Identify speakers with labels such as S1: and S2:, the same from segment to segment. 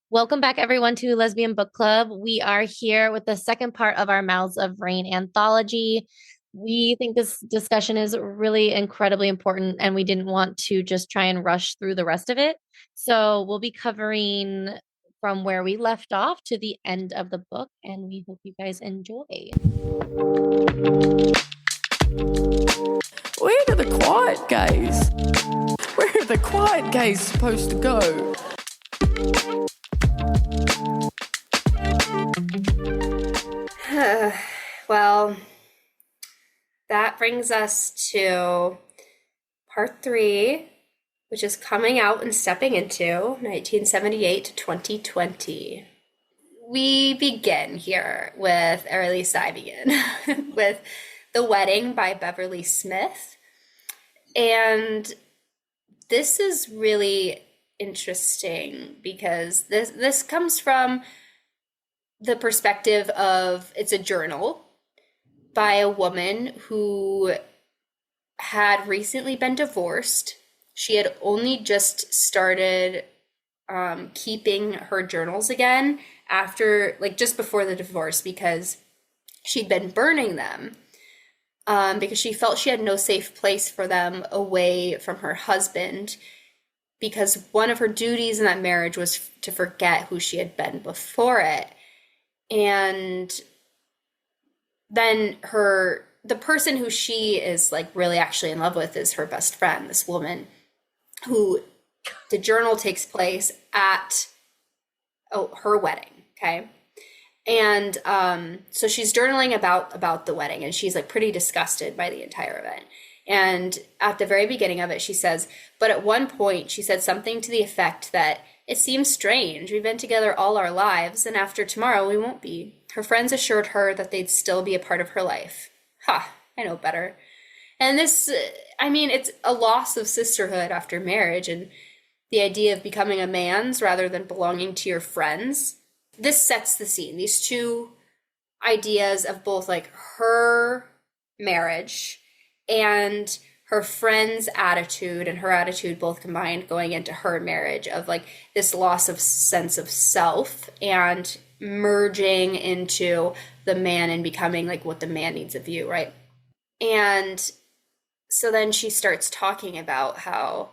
S1: Welcome back, everyone, to Lesbian Book Club. We are here with the second part of our Mouths of Rain anthology. We think this discussion is really incredibly important, and we didn't want to just try and rush through the rest of it. So we'll be covering from where we left off to the end of the book, and we hope you guys enjoy.
S2: Where are the quiet gays? Where are the quiet gays supposed to go?
S3: Well, that brings us to part three, which is coming out and stepping into 1978 to 2020. We begin here with, or at least I begin, with The Wedding by Beverly Smith. And this is really interesting because this comes from the perspective of, it's a journal by a woman who had recently been divorced. She had only just started keeping her journals again after, like, just before the divorce, because she'd been burning them because she felt she had no safe place for them away from her husband, because one of her duties in that marriage was to forget who she had been before it. And then the person who she is like really actually in love with is her best friend, this woman who the journal takes place at her wedding. Okay. And so she's journaling about the wedding, and she's like pretty disgusted by the entire event. And at the very beginning of it, she says, but at one point she said something to the effect that it seems strange. We've been together all our lives, and after tomorrow we won't be. Her friends assured her that they'd still be a part of her life. Ha, I know better. And this, I mean, it's a loss of sisterhood after marriage, and the idea of becoming a man's rather than belonging to your friends. This sets the scene. These two ideas of both like her marriage and her friend's attitude and her attitude both combined going into her marriage, of like this loss of sense of self and merging into the man and becoming like what the man needs of you, right? And so then she starts talking about how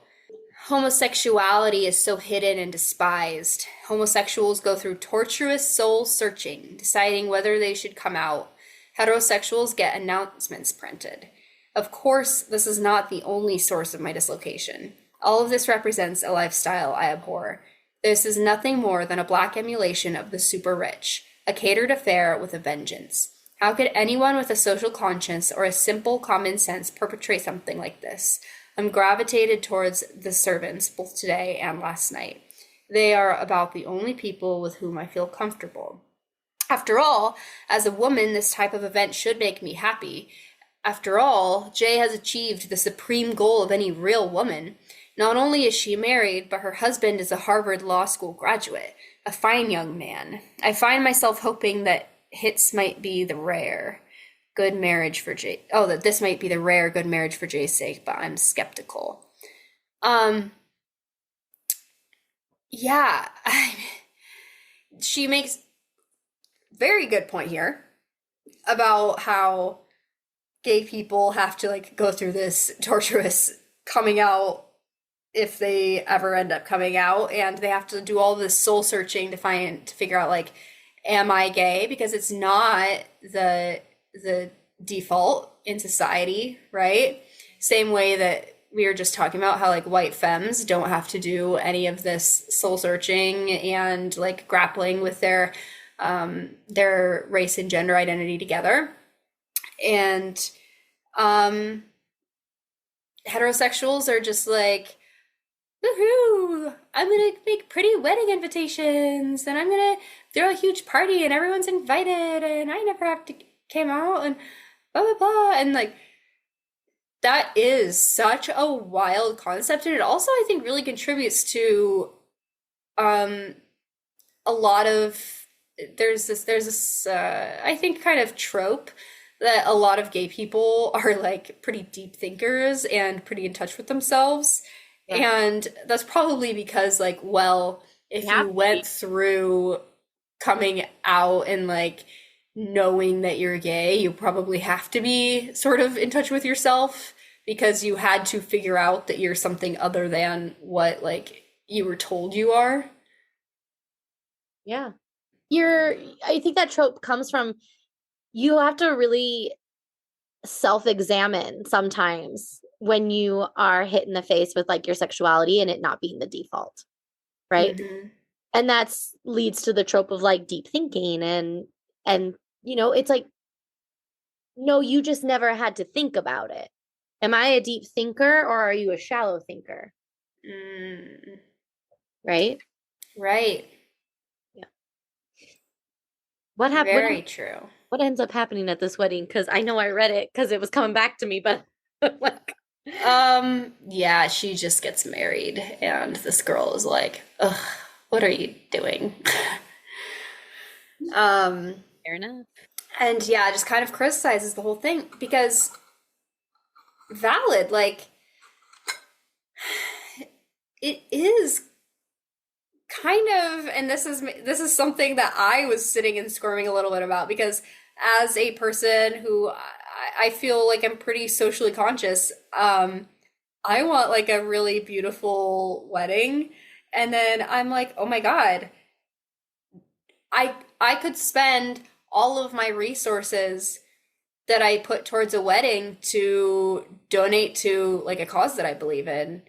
S3: homosexuality is so hidden and despised. Homosexuals go through torturous soul searching, deciding whether they should come out. Heterosexuals get announcements printed. Of course, this is not the only source of my dislocation. All of this represents a lifestyle I abhor. This is nothing more than a black emulation of the super rich, a catered affair with a vengeance. How could anyone with a social conscience or a simple common sense perpetrate something like this? I'm gravitated towards the servants both today and last night. They are about the only people with whom I feel comfortable. After all, as a woman, this type of event should make me happy. After all, Jay has achieved the supreme goal of any real woman. Not only is she married, but her husband is a Harvard Law School graduate, a fine young man. I find myself hoping that hits might be the rare good marriage for Jay. Oh, that this might be the rare good marriage for Jay's sake, but I'm skeptical. Yeah, she makes very good point here about how gay people have to like go through this torturous coming out if they ever end up coming out, and they have to do all this soul searching to figure out like, am I gay? Because it's not the default in society, right? Same way that we were just talking about how like white femmes don't have to do any of this soul searching and like grappling with their race and gender identity together. And heterosexuals are just like, woohoo, I'm gonna make pretty wedding invitations and I'm gonna throw a huge party and everyone's invited and I never have to came out and blah blah blah. And like, that is such a wild concept, and it also I think really contributes to a lot of there's this I think kind of trope that a lot of gay people are like pretty deep thinkers and pretty in touch with themselves. Yeah. And that's probably because like, well, if
S1: You
S3: you
S1: have to
S3: went
S1: be.
S3: through coming out and like knowing that you're gay, you probably have to be sort of in touch with yourself because you had to figure out that you're something other than what like you were told you are.
S1: Yeah. I think that trope comes from you have to really self-examine sometimes when you are hit in the face with like your sexuality and it not being the default, right?
S3: Hmm.
S1: And that's leads to the trope of like deep thinking and it's like no, you just never had to think about it. Am I a deep thinker or are you a shallow thinker?
S3: Mm,
S1: Right?
S3: right.
S1: Yeah. What happened?
S3: Very true.
S1: What ends up happening at this wedding? Because I know I read it because it was coming back to me, but like,
S3: Yeah, she just gets married, and this girl is like, ugh, what are you doing? Um,
S1: fair enough.
S3: and yeah, just kind of criticizes the whole thing because valid, like, it is kind of, and this is something that I was sitting and squirming a little bit about because as a person who I feel like I'm pretty socially conscious, I want like a really beautiful wedding. And then I'm like, oh my God, I could spend all of my resources that I put towards a wedding to donate to like a cause that I believe in.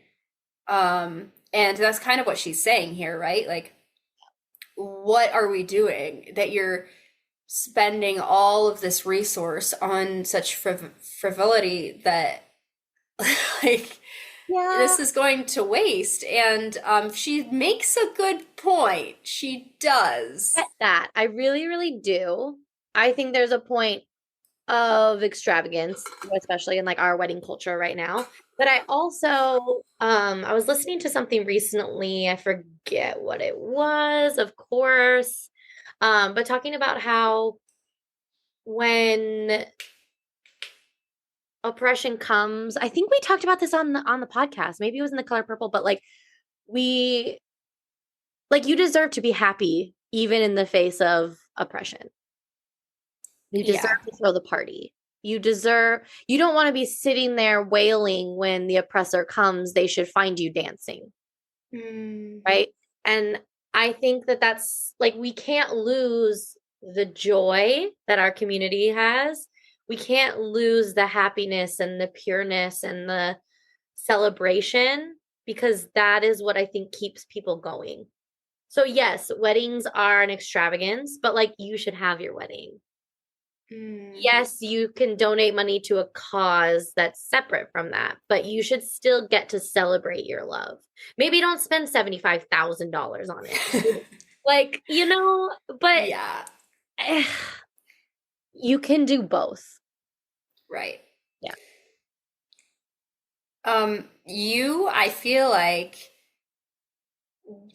S3: And that's kind of what she's saying here, right? Like, what are we doing that you're spending all of this resource on such frivolity that like
S1: Yeah,
S3: this is going to waste? And she makes a good point. She does.
S1: get that. I really, really do. I think there's a point of extravagance, especially in like our wedding culture right now. But I also I was listening to something recently, I forget what it was, of course. But talking about how when oppression comes, I think we talked about this on the podcast. Maybe it was in The Color Purple, but like we like you deserve to be happy even in the face of oppression. You
S3: Yeah.
S1: deserve to throw the party. You don't want to be sitting there wailing when the oppressor comes. They should find you dancing,
S3: Mm,
S1: right? And I think that that's like, we can't lose the joy that our community has. We can't lose the happiness and the pureness and the celebration because that is what I think keeps people going. So, yes, weddings are an extravagance, but like you should have your wedding.
S3: mm.
S1: Yes, you can donate money to a cause that's separate from that, but you should still get to celebrate your love. Maybe don't spend $75,000 on it. Like, but
S3: Yeah,
S1: eh, you can do both.
S3: right.
S1: Yeah.
S3: You, I feel like,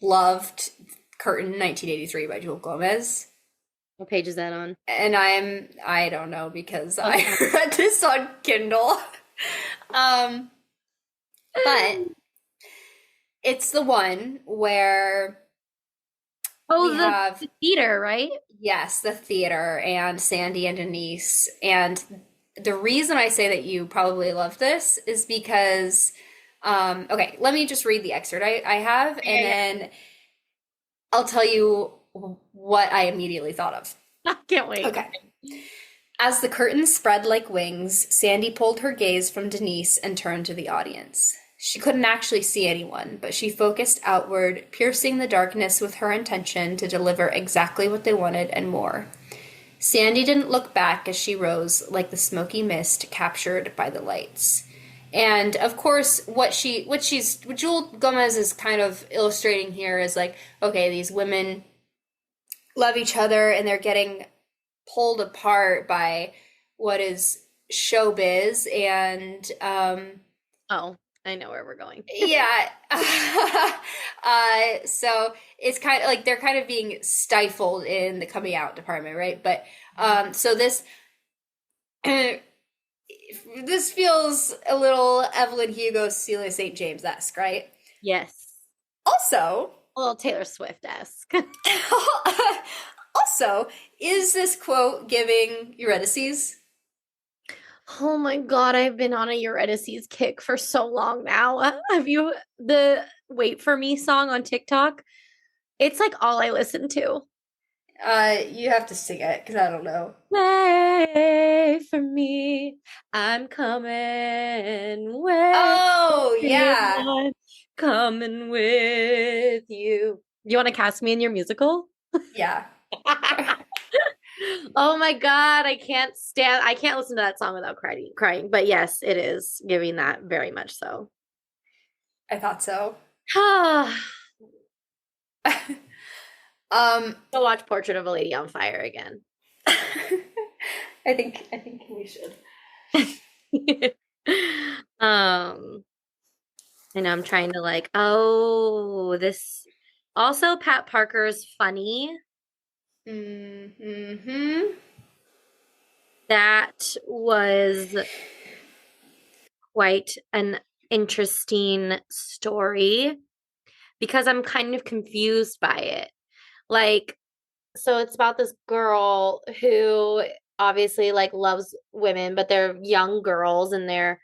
S3: loved Curtain 1983 by Joel Gomez.
S1: What page is that on?
S3: And I don't know because I
S1: Okay.
S3: read this on Kindle. Um, but it's the one where
S1: Oh,
S3: we
S1: the
S3: have,
S1: theater, right?
S3: yes, the theater and Sandy and Denise. And the reason I say that you probably love this is because, okay, let me just read the excerpt I have, and
S1: Yeah,
S3: then I'll tell you what I immediately thought of.
S1: I can't wait.
S3: Okay. As the curtains spread like wings, Sandy pulled her gaze from Denise and turned to the audience. She couldn't actually see anyone, but she focused outward, piercing the darkness with her intention to deliver exactly what they wanted and more. Sandy didn't look back as she rose like the smoky mist captured by the lights. And of course, what Jewel Gomez is kind of illustrating here is like, okay, these women love each other and they're getting pulled apart by what is showbiz and
S1: Oh, I know where we're going.
S3: yeah. So it's kind of like they're kind of being stifled in the coming out department, right? But so this this feels a little Evelyn Hugo, Celia St. James-esque, right?
S1: Yes.
S3: Also,
S1: A little Taylor Swift-esque.
S3: Also, is this quote giving Eurydice?
S1: Oh my God, I've been on a Eurydice kick for so long now. Have you the Wait For Me song on TikTok? It's like all I listen to.
S3: You have to sing it because I don't know.
S1: Wait for me, I'm coming. Wait,
S3: Oh, yeah.
S1: I'm coming with you. You want to cast me in your musical?
S3: Yeah.
S1: Oh my God, I can't listen to that song without crying. But yes, it is giving that very much so.
S3: I thought so.
S1: Go
S3: Um,
S1: watch Portrait of a Lady on Fire again.
S3: I think we should.
S1: um, and I'm trying to like, oh, this also Pat Parker's funny.
S3: Mm-hmm.
S1: That was quite an interesting story because I'm kind of confused by it. Like, so it's about this girl who obviously like loves women, but they're young girls and they're,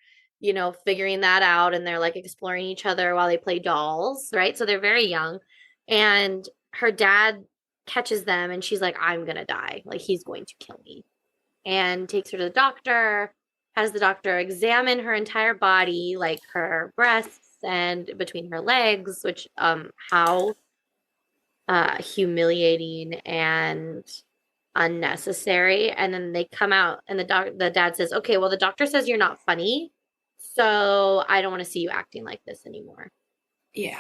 S1: figuring that out and they're like exploring each other while they play dolls, right? So they're very young. And her dad catches them and she's like, I'm gonna die. Like he's going to kill me. And takes her to the doctor, has the doctor examine her entire body, like her breasts and between her legs, which how humiliating and unnecessary. And then they come out and the dad says, okay, well, the doctor says you're not funny, so I don't want to see you acting like this anymore.
S3: Yeah.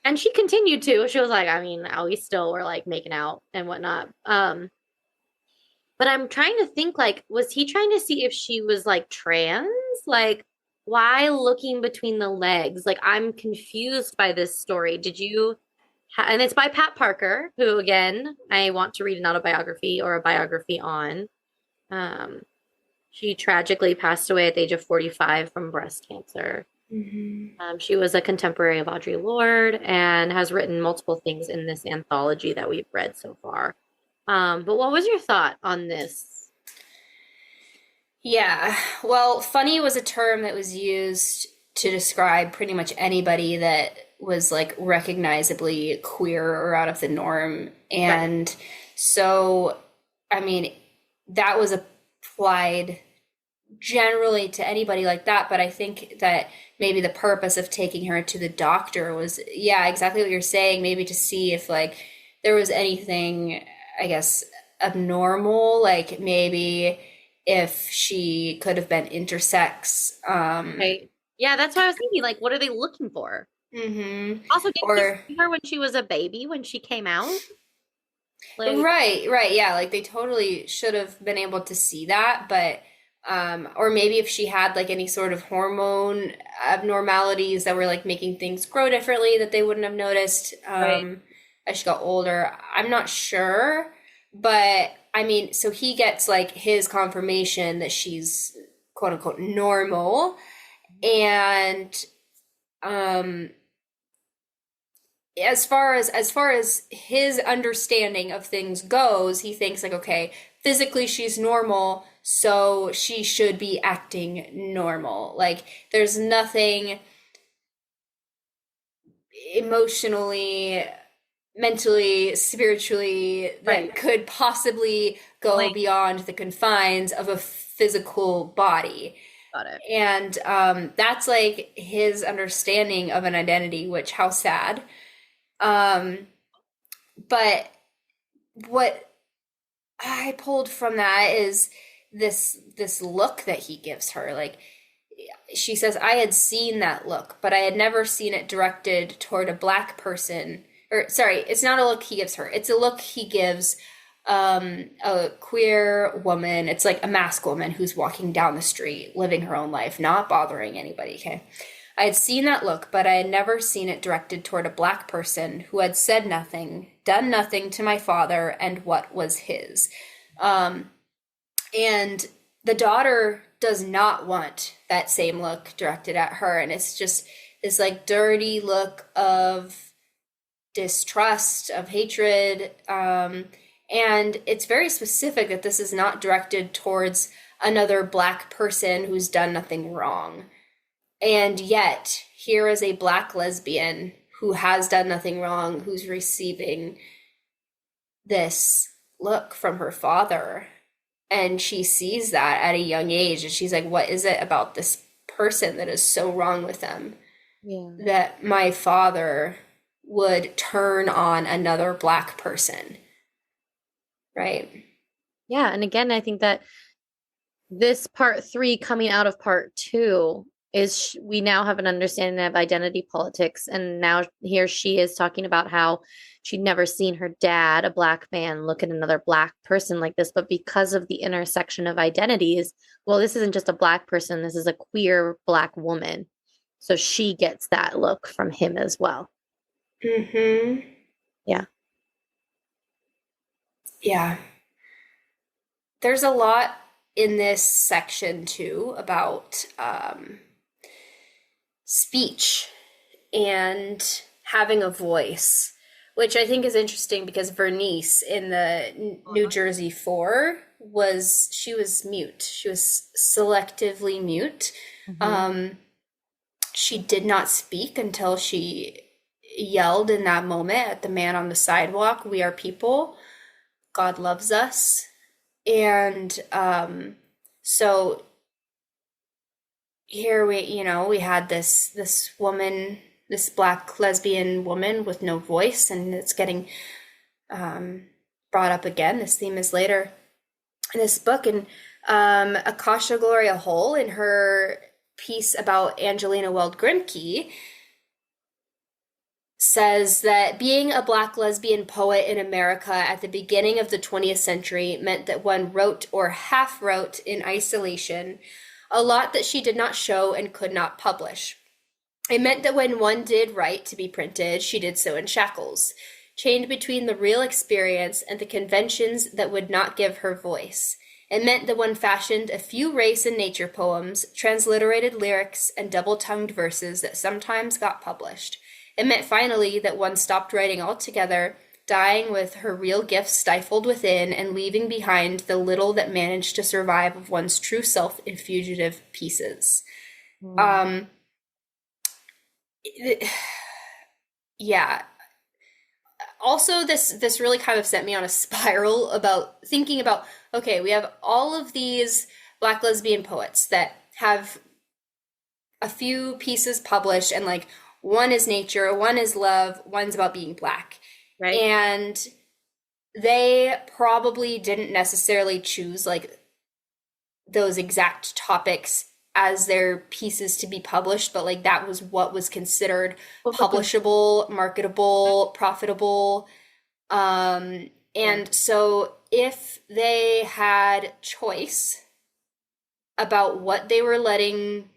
S1: And she continued to. She was like, I mean, we still were like making out and whatnot. But I'm trying to think, like, was he trying to see if she was like trans? Like, why looking between the legs? Like, I'm confused by this story. Did you and it's by Pat Parker, who again, I want to read an autobiography or a biography on. Um, she tragically passed away at the age of 45 from breast cancer.
S3: Mm-hmm.
S1: She was a contemporary of Audre Lorde and has written multiple things in this anthology that we've read so far. But what was your thought on this?
S3: Yeah. Well, funny was a term that was used to describe pretty much anybody that was like recognizably queer or out of the norm. And so, I mean, that was applied generally to anybody like that. But I think that maybe the purpose of taking her to the doctor was, yeah, exactly what you're saying, maybe to see if like there was anything, I guess, abnormal, like maybe if she could have been intersex.
S1: Right. Yeah, that's what I was thinking. Like, what are they looking for?
S3: Mm-hmm.
S1: Also, didn't we
S3: Or
S1: see her when she was a baby when she came out? Like,
S3: right, yeah, like they totally should have been able to see that, but or maybe if she had like any sort of hormone abnormalities that were like making things grow differently that they wouldn't have noticed
S1: right.
S3: as she got older. I'm not sure, but I mean, so he gets like his confirmation that she's quote unquote normal, and um as far as his understanding of things goes, he thinks like, okay, physically she's normal, so she should be acting normal. Like there's nothing emotionally, mentally, spiritually that
S1: Right.
S3: could possibly go
S1: Like,
S3: beyond the confines of a physical body.
S1: got it.
S3: And that's like his understanding of an identity, which how sad. But what I pulled from that is this look that he gives her. Like she says, I had seen that look, but I had never seen it directed toward a black person. Or sorry, it's not a look he gives her. It's a look he gives a queer woman. It's like a masked woman who's walking down the street, living her own life, not bothering anybody, okay? I had seen that look, but I had never seen it directed toward a black person who had said nothing, done nothing to my father and what was his. And the daughter does not want that same look directed at her. And it's just this like dirty look of distrust, of hatred. And it's very specific that this is not directed towards another Black person who's done nothing wrong. And yet, here is a Black lesbian who has done nothing wrong, who's receiving this look from her father. And she sees that at a young age. And she's like, what is it about this person that is so wrong with them?
S1: Yeah.
S3: That my father would turn on another Black person. Right.
S1: Yeah. And again, I think that this part 3 coming out of part 2 is we now have an understanding of identity politics. And now here she is talking about how she'd never seen her dad, a Black man, look at another Black person like this. But because of the intersection of identities, well, this isn't just a Black person, this is a queer Black woman. So she gets that look from him as well.
S3: Mm-hmm.
S1: Yeah.
S3: Yeah. There's a lot in this section too about speech and having a voice, which I think is interesting because Vernice in the New Jersey 4 was mute. She was selectively mute.
S1: Mm-hmm.
S3: She did not speak until she yelled in that moment at the man on the sidewalk, "We are people. God loves us." And so here we had this woman, this Black lesbian woman with no voice, and it's getting brought up again. This theme is later in this book. And Akasha Gloria Hull, in her piece about Angelina Weld Grimke, says that being a Black lesbian poet in America at the beginning of the 20th century meant that one wrote or half wrote in isolation, a lot that she did not show and could not publish. It meant that when one did write to be printed, she did so in shackles, chained between the real experience and the conventions that would not give her voice. It meant that one fashioned a few race and nature poems, transliterated lyrics, and double-tongued verses that sometimes got published. It meant finally that one stopped writing altogether, dying with her real gifts stifled within and leaving behind the little that managed to survive of one's true self in fugitive pieces. Yeah. Also, this really kind of sent me on a spiral about thinking about, okay, we have all of these Black lesbian poets that have a few pieces published, and like one is nature, one is love, one's about being Black.
S1: Right.
S3: And they probably didn't necessarily choose like those exact topics as their pieces to be published, but like that was what was considered publishable, marketable, profitable. And so if they had choice about what they were letting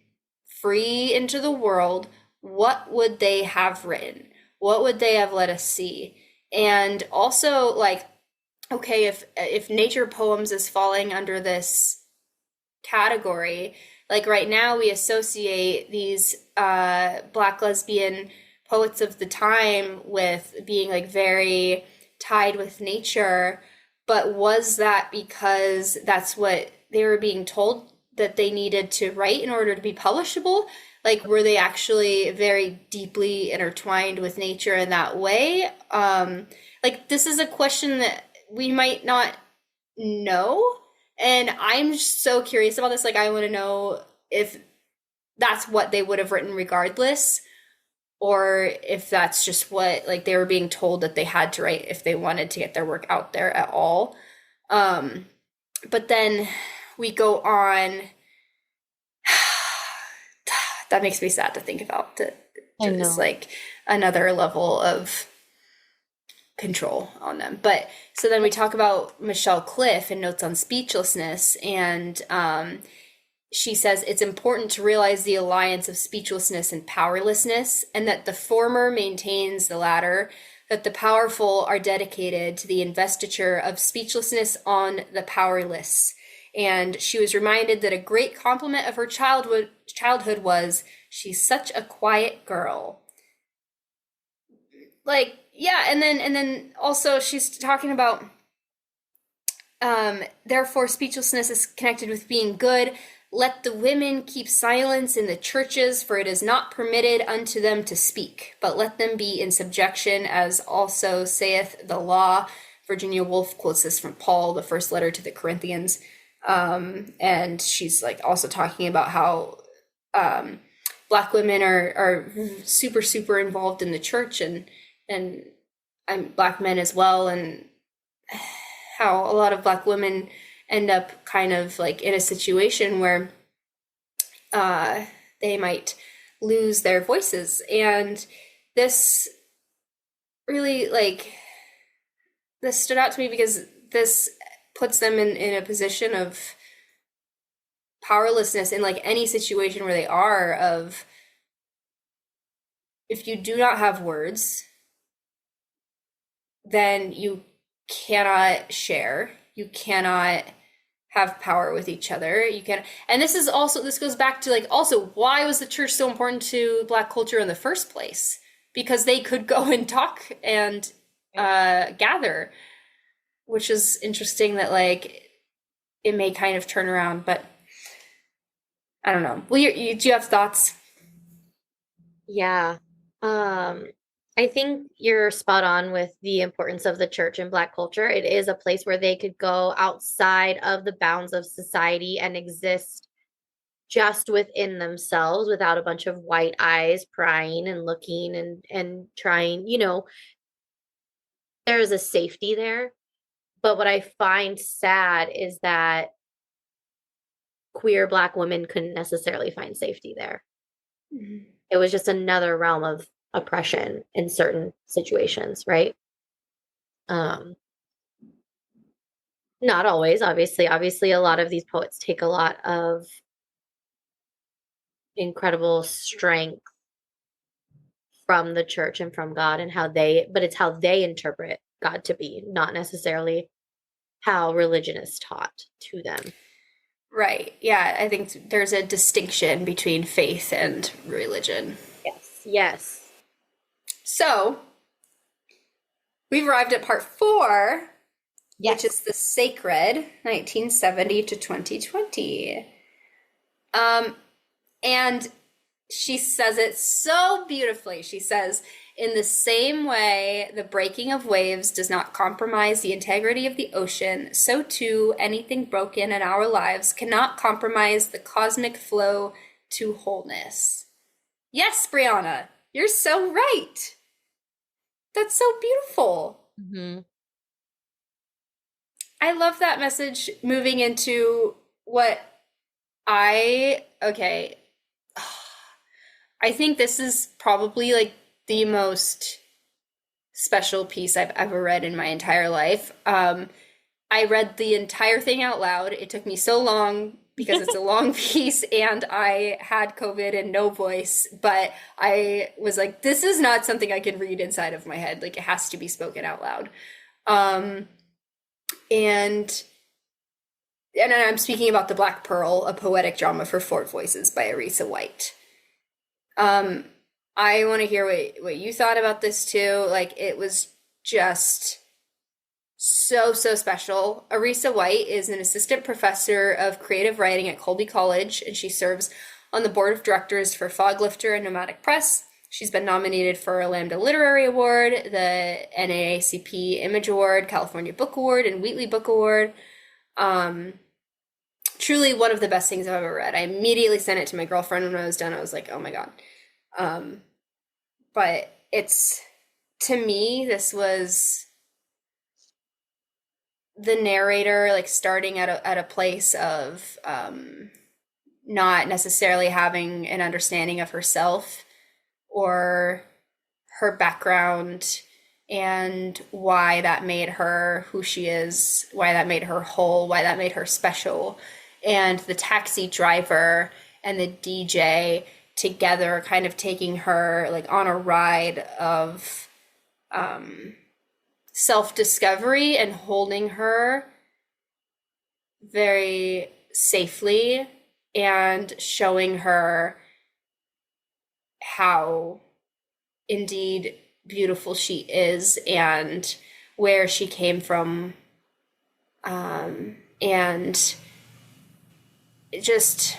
S3: free into the world, what would they have written? What would they have let us see? And also, like, okay, if nature poems is falling under this category, like right now we associate these Black lesbian poets of the time with being like very tied with nature, but was that because that's what they were being told that they needed to write in order to be publishable? Like, were they actually very deeply intertwined with nature in that way? Like, this is a question that we might not know. And I'm so curious about this. Like, I want to know if that's what they would have written regardless, or if that's just what, like, they were being told that they had to write if they wanted to get their work out there at all. But then we go on. That makes me sad to think about. Just like another level of control on them. But so then we talk about Michelle Cliff in Notes on Speechlessness, and she says it's important to realize the alliance of speechlessness and powerlessness, and that the former maintains the latter, that the powerful are dedicated to the investiture of speechlessness on the powerless. And she was reminded that a great compliment of her childhood was, "She's such a quiet girl." Like, yeah, and then also she's talking about therefore speechlessness is connected with being good. Let the women keep silence in the churches, for it is not permitted unto them to speak, but let them be in subjection, as also saith the law. Virginia Woolf quotes this from Paul, the first letter to the Corinthians. And she's like also talking about how Black women are super, super involved in the church, and Black men as well, and how a lot of Black women end up kind of like in a situation where they might lose their voices. And this really, like, this stood out to me because this puts them in a position of powerlessness in like any situation where they are, of if you do not have words, then you cannot share, you cannot have power with each other, you can. And this goes back to like, also, why was the church so important to Black culture in the first place? Because they could go and talk and gather, which is interesting that like it may kind of turn around, but I don't know. Well, do you have thoughts?
S1: Yeah. I think you're spot on with the importance of the church in Black culture. It is a place where they could go outside of the bounds of society and exist just within themselves without a bunch of white eyes prying and looking and trying, there is a safety there. But what I find sad is that queer Black women couldn't necessarily find safety there.
S3: Mhm.
S1: It was just another realm of oppression in certain situations, right? Um, Not always, obviously. Obviously, a lot of these poets take a lot of incredible strength from the church and from God and but it's how they interpret God to be, not necessarily how religion is taught to them.
S3: Right. Yeah, I think there's a distinction between faith and religion.
S1: Yes. Yes.
S3: So, we've arrived at part 4, which
S1: Yes.
S3: is the sacred 1970 to 2020. And she says it so beautifully. She says, in the same way the breaking of waves does not compromise the integrity of the ocean, so too anything broken in our lives cannot compromise the cosmic flow to wholeness. Yes, Brianna, you're so right. That's so beautiful.
S1: Mm-hmm.
S3: I love that message moving into what okay. I think this is probably like the most special piece I've ever read in my entire life. I read the entire thing out loud. It took me so long because it's a long piece and I had COVID and no voice, but I was like, this is not something I can read inside of my head. Like, it has to be spoken out loud. And I'm speaking about The Black Pearl, a poetic drama for 4 voices by Arisa White. I want to hear what you thought about this too. Like, it was just so special. Arisa White is an assistant professor of creative writing at Colby College, and she serves on the board of directors for Foglifter and Nomadic Press. She's been nominated for a Lambda Literary Award, the NAACP Image Award, California Book Award, and Wheatley Book Award. Truly one of the best things I've ever read. I immediately sent it to my girlfriend when I was done. I was like, oh my God. But to me, this was the narrator, like, starting at a place of not necessarily having an understanding of herself or her background and why that made her who she is, why that made her whole, why that made her special. And the taxi driver and the DJ together kind of taking her like on a ride of self-discovery and holding her very safely and showing her how indeed beautiful she is and where she came from, and just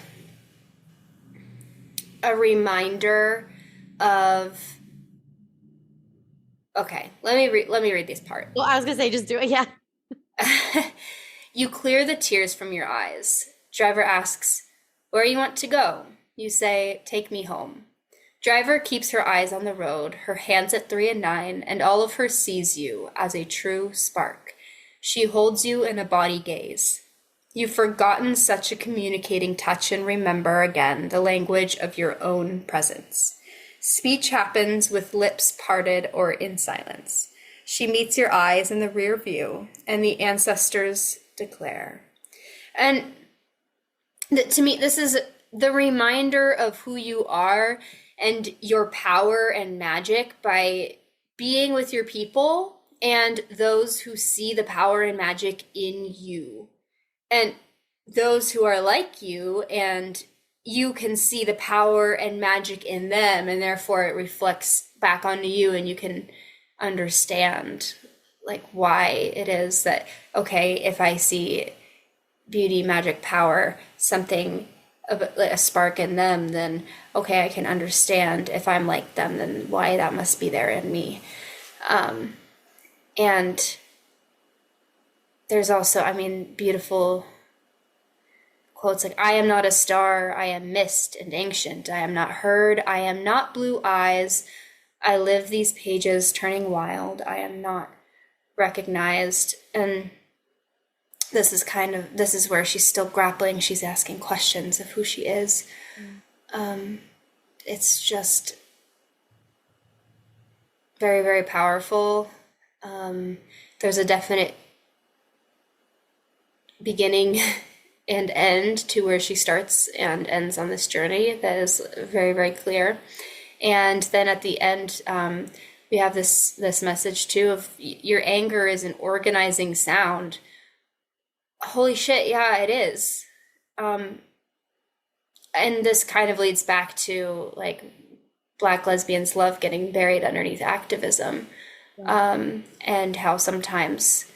S3: a reminder of, okay, let me read this part.
S1: Well, I was gonna say just do it. Yeah.
S3: You clear the tears from your eyes. Driver asks, "Where you want to go?" You say, "Take me home." Driver keeps her eyes on the road, her hands at 3 and 9, and all of her sees you as a true spark. She holds you in a body gaze. You've forgotten such a communicating touch and remember again the language of your own presence. Speech happens with lips parted or in silence. She meets your eyes in the rear view, and the ancestors declare. And to me, this is the reminder of who you are and your power and magic by being with your people and those who see the power and magic in you. And those who are like you, and you can see the power and magic in them, and therefore it reflects back onto you, and you can understand like why it is that, okay, if I see beauty, magic, power, something of a spark in them, then okay, I can understand if I'm like them, then why that must be there in me. And there's also, I mean, beautiful quotes like, "I am not a star, I am mist and ancient, I am not heard, I am not blue eyes, I live these pages turning wild, I am not recognized." And this is where she's still grappling, she's asking questions of who she is. It's just very, very powerful. There's a definite beginning and end to where she starts and ends on this journey that is very, very clear. And then at the end, we have this message too of your anger is an organizing sound. Holy shit, yeah, it is. And this kind of leads back to like Black lesbians love getting buried underneath activism, and how sometimes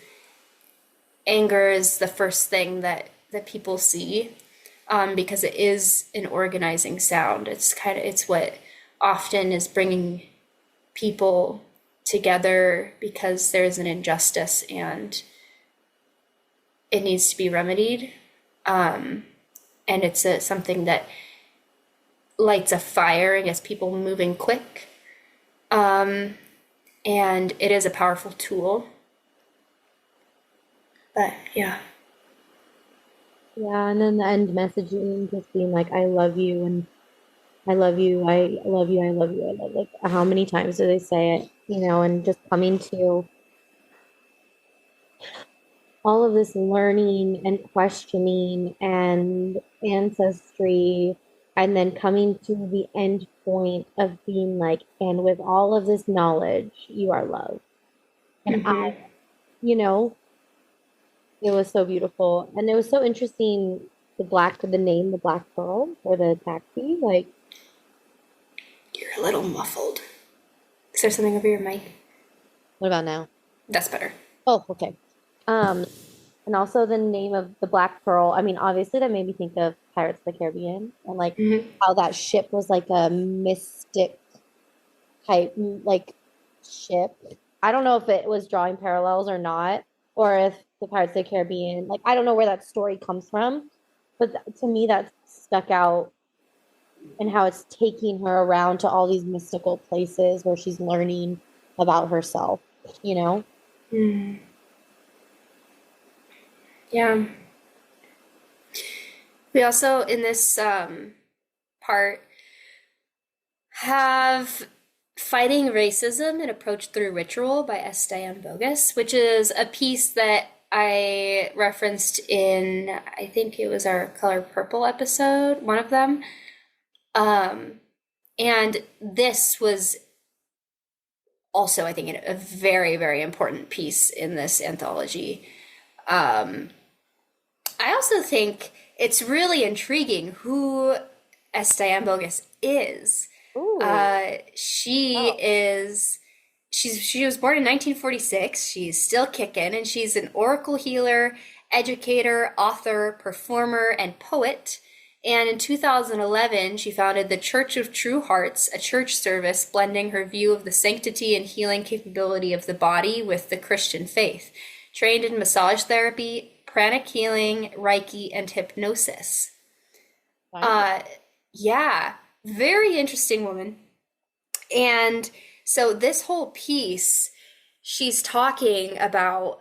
S3: anger is the first thing that people see, because it is an organizing sound. It's what often is bringing people together because there's an injustice and it needs to be remedied. And it's something that lights a fire and gets people moving quick. And it is a powerful tool. But yeah.
S1: Yeah, and then the end messaging just being like, I love you, and I love you, I love you, I love you, I love, like how many times do they say it, and just coming to all of this learning and questioning and ancestry, and then coming to the end point of being like, and with all of this knowledge, you are loved. And you know, it was so beautiful. And it was so interesting, the name, the Black Pearl, or the taxi, like.
S3: You're a little muffled. Is there something over your mic?
S1: What about now?
S3: That's better.
S1: Oh, okay. And also the name of the Black Pearl. I mean, obviously that made me think of Pirates of the Caribbean and like how that ship was like a mystic type like ship. I don't know if it was drawing parallels or not, or if the Pirates of the Caribbean, like I don't know where that story comes from, but to me that stuck out, and how it's taking her around to all these mystical places where she's learning about herself,
S3: Mm. Yeah. We also, in this part, have Fighting Racism, An Approach Through Ritual by Esteban Bogus, which is a piece that I referenced in, I think it was our Color Purple episode, one of them. And this was also, I think, a very, very important piece in this anthology. I also think it's really intriguing who Esteban Bogus is. She is she was born in 1946. She's still kicking, and she's an oracle healer, educator, author, performer, and poet. And in 2011, she founded the Church of True Hearts, a church service blending her view of the sanctity and healing capability of the body with the Christian faith. Trained in massage therapy, pranic healing, Reiki, and hypnosis.
S1: Wow.
S3: Uh, yeah, very interesting woman. And so this whole piece, she's talking about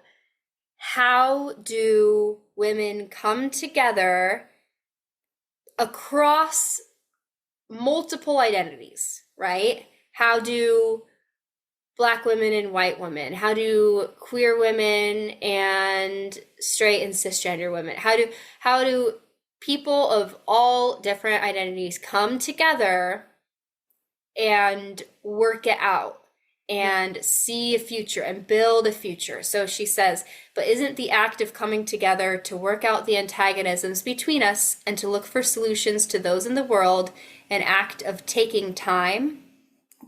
S3: how do women come together across multiple identities, right? How do black women and white women, how do queer women and straight and cisgender women, how do people of all different identities come together and work it out and see a future and build a future. So she says, but isn't the act of coming together to work out the antagonisms between us and to look for solutions to those in the world an act of taking time,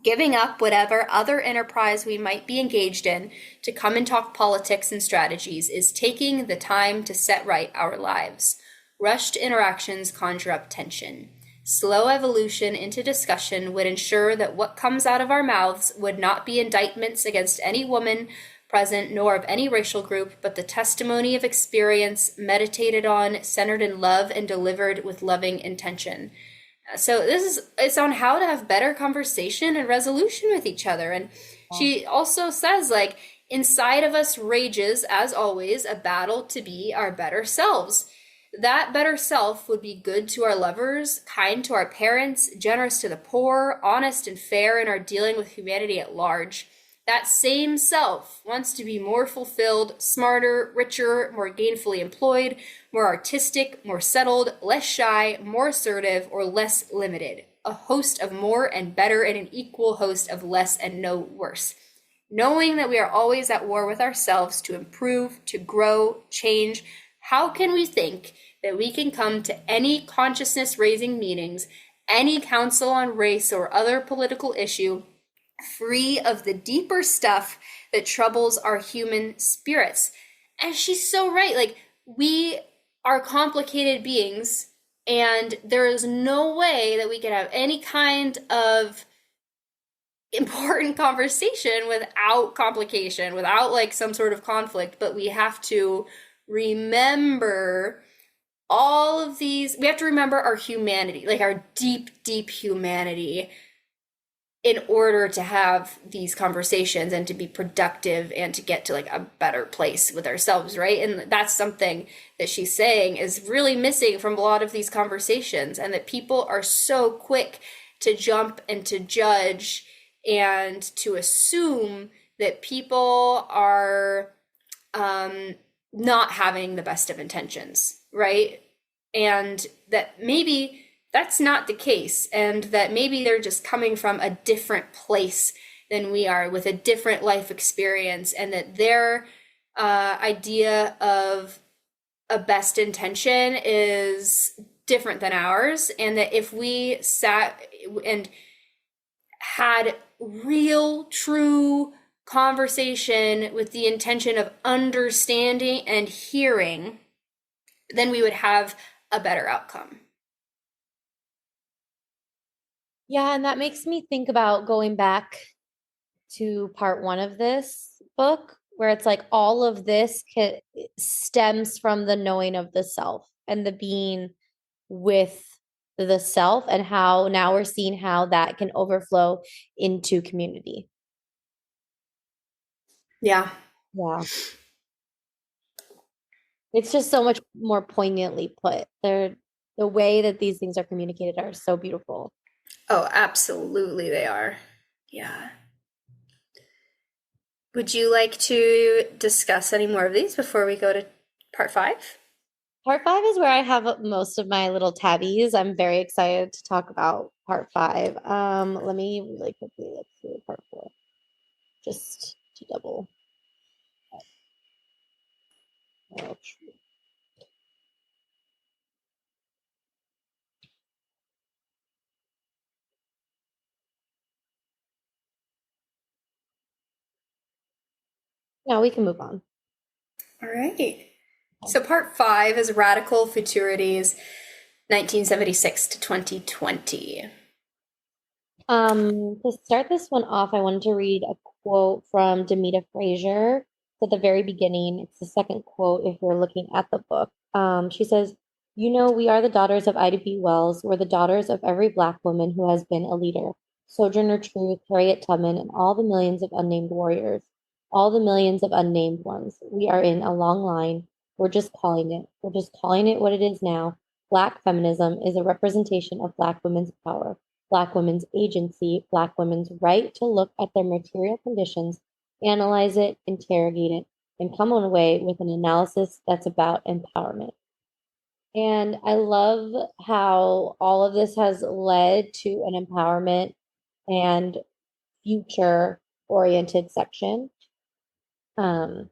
S3: giving up whatever other enterprise we might be engaged in to come and talk politics and strategies is taking the time to set right our lives. Rushed interactions conjure up tension. Slow evolution into discussion would ensure that what comes out of our mouths would not be indictments against any woman present nor of any racial group, but the testimony of experience meditated on, centered in love, and delivered with loving intention. So it's on how to have better conversation and resolution with each other. And she also says, like, inside of us rages, as always, a battle to be our better selves. That better self would be good to our lovers, kind to our parents, generous to the poor, honest and fair in our dealing with humanity at large. That same self wants to be more fulfilled, smarter, richer, more gainfully employed, more artistic, more settled, less shy, more assertive, or less limited. A host of more and better and an equal host of less and no worse. Knowing that we are always at war with ourselves to improve, to grow, change, how can we think that we can come to any consciousness-raising meetings, any council on race or other political issue, free of the deeper stuff that troubles our human spirits? And she's so right. Like, we are complicated beings, and there is no way that we could have any kind of important conversation without complication, without like some sort of conflict. But we have to remember all of these. We have to remember our humanity, like our deep, deep humanity, in order to have these conversations and to be productive and to get to like a better place with ourselves, right? And that's something that she's saying is really missing from a lot of these conversations, and that people are so quick to jump and to judge and to assume that people are not having the best of intentions, right? And that maybe that's not the case, and that maybe they're just coming from a different place than we are, with a different life experience, and that their idea of a best intention is different than ours, and that if we sat and had real, true conversation with the intention of understanding and hearing, then we would have a better outcome.
S1: Yeah, and that makes me think about going back to part one of this book, where it's like all of this stems from the knowing of the self and the being with the self, and how now we're seeing how that can overflow into community.
S3: Yeah.
S1: Yeah. It's just so much more poignantly put. The way that these things are communicated are so beautiful.
S3: Oh, absolutely they are. Yeah. Would you like to discuss any more of these before we go to part 5?
S1: Part 5 is where I have most of my little tabbies. I'm very excited to talk about part 5. Let me really quickly look through part 4 just to double. Oh, No, we can move on.
S3: All right. So part 5 is Radical Futurities, 1976 to 2020.
S1: To start this one off, I wanted to read a quote from Demita Frazier at the very beginning. It's the second quote if you're looking at the book. She says, "You know, we are the daughters of Ida B. Wells. We're the daughters of every Black woman who has been a leader. Sojourner Truth, Harriet Tubman, and all the millions of unnamed warriors, all the millions of unnamed ones. We are in a long line. We're just calling it. We're just calling it what it is now. Black feminism is a representation of Black women's power. Black women's agency, Black women's right to look at their material conditions, analyze it, interrogate it, and come away with an analysis that's about empowerment." And I love how all of this has led to an empowerment and future oriented section. Um,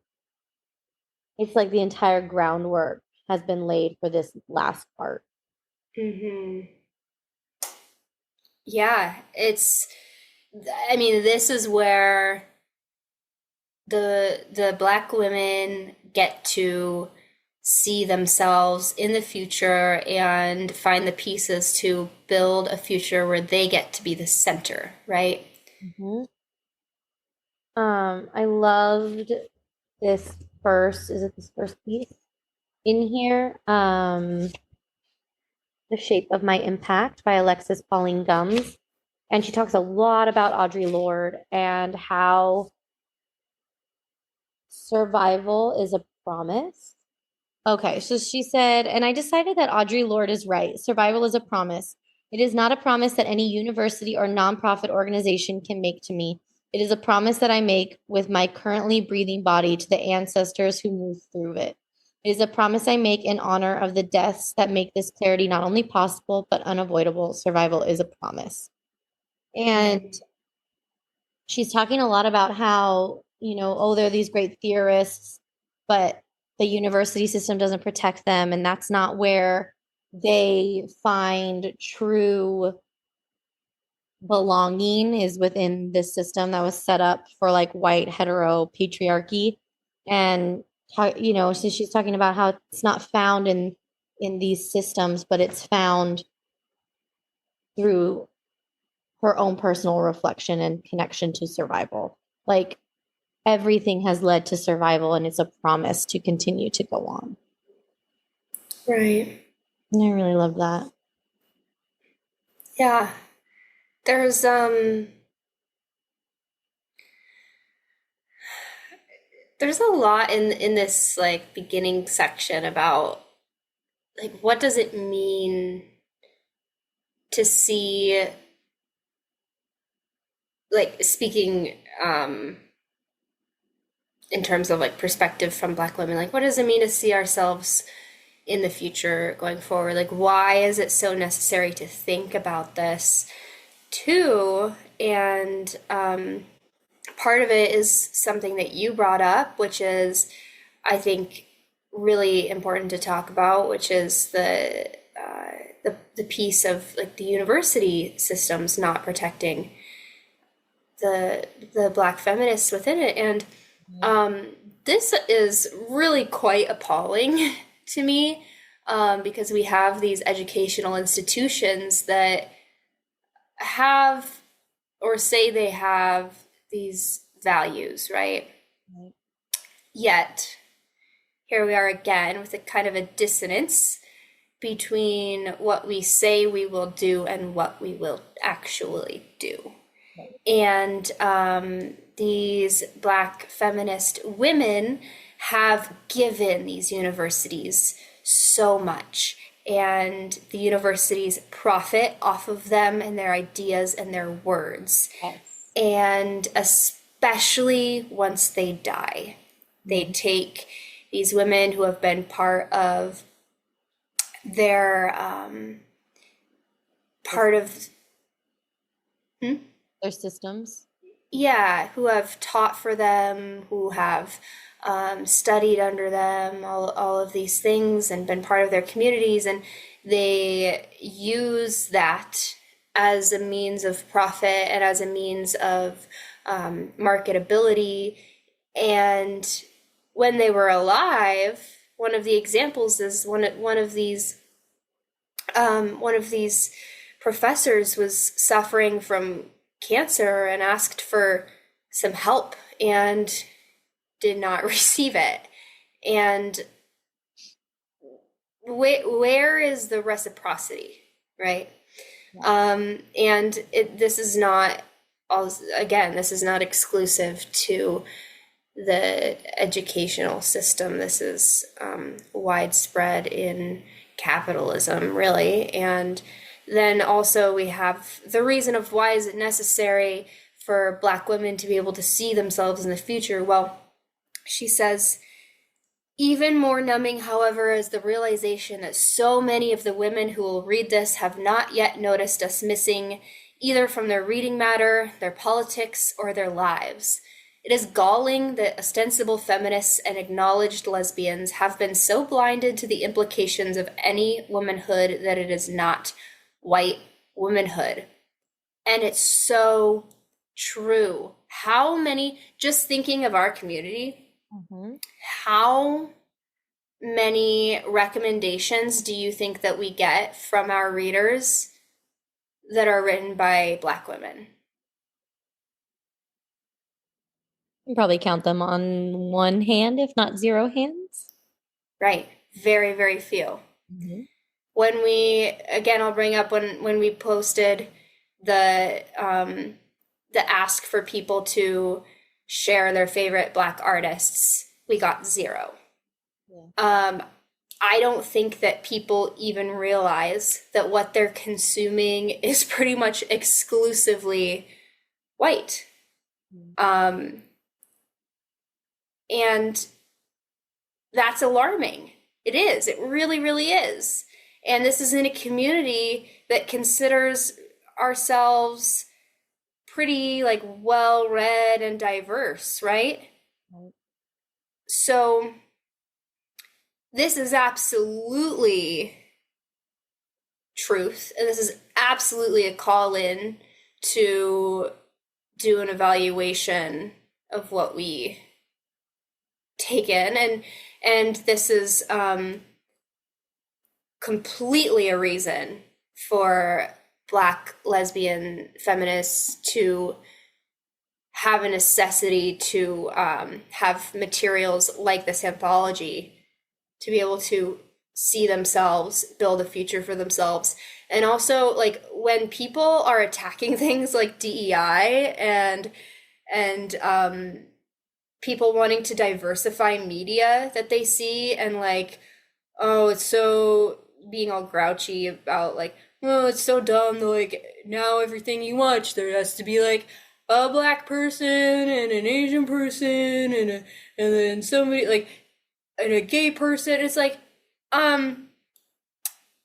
S1: it's like the entire groundwork has been laid for this last part.
S3: Mm-hmm. Yeah, I mean, this is where the Black women get to see themselves in the future and find the pieces to build a future where they get to be the center, right?
S1: Mm-hmm. I loved is it this first piece in here? The Shape of My Impact by Alexis Pauline Gumbs. And she talks a lot about Audre Lorde and how survival is a promise. Okay, so she said, and I decided that Audre Lorde is right. Survival is a promise. It is not a promise that any university or nonprofit organization can make to me. It is a promise that I make with my currently breathing body to the ancestors who moved through it. It is a promise I make in honor of the deaths that make this clarity not only possible, but unavoidable. Survival is a promise. And she's talking a lot about how, oh, there are these great theorists, but the university system doesn't protect them. And that's not where they find true belonging, is within this system that was set up for like white hetero patriarchy. And how, so she's talking about how it's not found in these systems, but it's found through her own personal reflection and connection to survival. Like everything has led to survival, and it's a promise to continue to go on.
S3: Right.
S1: And I really love that.
S3: Yeah. There's there's a lot in this like beginning section about like what does it mean to see, like speaking in terms of like perspective from Black women, like what does it mean to see ourselves in the future going forward? Like why is it so necessary to think about this too? And part of it is something that you brought up, which is I think really important to talk about, which is the piece of like the university systems not protecting the Black feminists within it. And this is really quite appalling to me, because we have these educational institutions that have or say they have these values, right?
S1: Right.
S3: Yet here we are again with a kind of a dissonance between what we say we will do and what we will actually do. And these Black feminist women have given these universities so much, and the universities profit off of them and their ideas and their words.
S1: Yes.
S3: And especially once they die, they take these women who have been part of their
S1: Their systems.
S3: yeah, who have taught for them, who have studied under them, all of these things, and been part of their communities, and they use that as a means of profit and as a means of marketability, And when they were alive, one of the examples is one of these professors was suffering from cancer and asked for some help and did not receive it. And where is the reciprocity, right? And this is not, again, this is not exclusive to the educational system. This is widespread in capitalism, really. And then also we have the reason of why is it necessary for Black women to be able to see themselves in the future. Well, she says, even more numbing, however, is the realization that so many of the women who will read this have not yet noticed us missing either from their reading matter, their politics, or their lives. It is galling that ostensible feminists and acknowledged lesbians have been so blinded to the implications of any womanhood that it is not white womanhood. And it's so true. How many, just thinking of our community, how many recommendations do you think that we get from our readers that are written by Black women?
S1: You can probably count them on one hand, if not zero hands.
S3: Right. Very, very few. When again, I'll bring up when we posted the ask for people to share their favorite Black artists, we got zero. I don't think that people even realize that what they're consuming is pretty much exclusively white. And that's alarming. It is. It really, really is. And this is in a community that considers ourselves pretty like well-read and diverse, right? So this is absolutely truth. And this is absolutely a call in to do an evaluation of what we take in. And this is completely a reason for Black lesbian feminists to have a necessity to have materials like this anthology to be able to see themselves, build a future for themselves. And also, like, when people are attacking things like DEI and people wanting to diversify media that they see, and like, oh, it's so being all grouchy about like, oh, it's so dumb, like now everything you watch there has to be like a Black person and an Asian person and then somebody like and a gay person. It's like,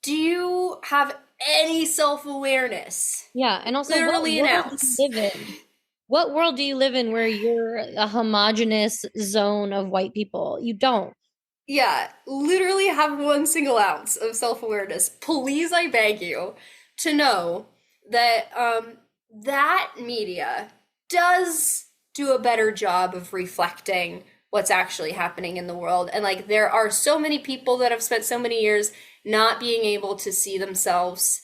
S3: do you have any self-awareness?
S1: Yeah, and also
S3: Literally an ounce.
S1: What world do you live in where you're a homogenous zone of white people? You don't.
S3: Yeah, literally have 1 single ounce of self-awareness. Please, I beg you to know that that media does do a better job of reflecting what's actually happening in the world. And like, there are so many people that have spent so many years not being able to see themselves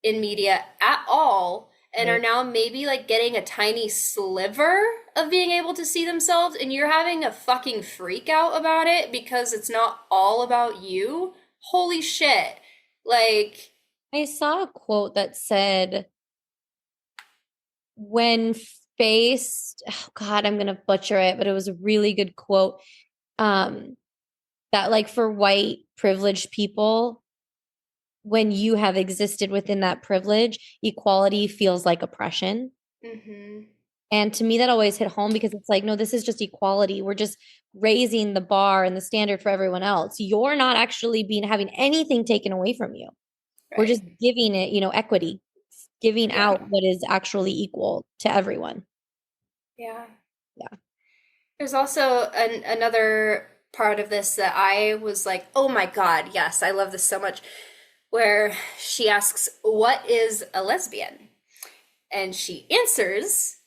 S3: in media at all, and are now maybe like getting a tiny sliver of being able to see themselves, and you're having a fucking freak out about it because it's not all about you. Holy shit. Like,
S1: I saw a quote that said, when faced, oh God, I'm gonna butcher it, but it was a really good quote. That like for white privileged people, when you have existed within that privilege, equality feels like oppression. And to me, that always hit home because it's like, no, this is just equality. We're just raising the bar and the standard for everyone else. You're not actually having anything taken away from you.
S3: right.
S1: We're just giving it, equity, giving out what is actually equal to everyone.
S3: Yeah.
S1: Yeah.
S3: There's also another part of this that I was like, oh my God, yes, I love this so much, where she asks, what is a lesbian? And she answers,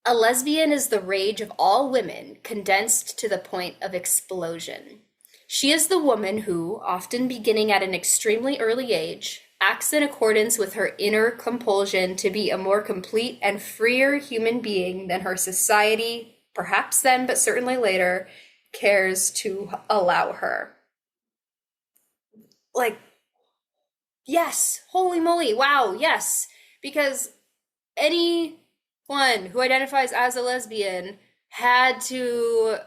S3: A lesbian is the rage of all women, condensed to the point of explosion. She is the woman who, often beginning at an extremely early age, acts in accordance with her inner compulsion to be a more complete and freer human being than her society, perhaps then, but certainly later, cares to allow her. Like, yes, holy moly, wow, yes. Because anyone who identifies as a lesbian had to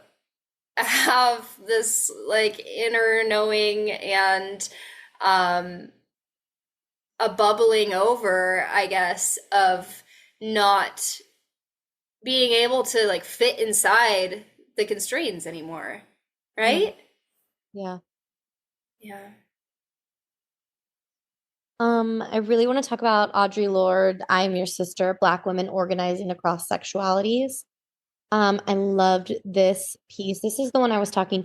S3: have this like inner knowing and um a bubbling over, I guess, of not being able to like fit inside the constraints anymore.
S1: Mm,
S3: Right?
S1: yeah.
S3: Yeah.
S1: I really want to talk about Audre Lorde, I Am Your Sister, Black Women Organizing Across Sexualities. I loved this piece. This is the one I was talking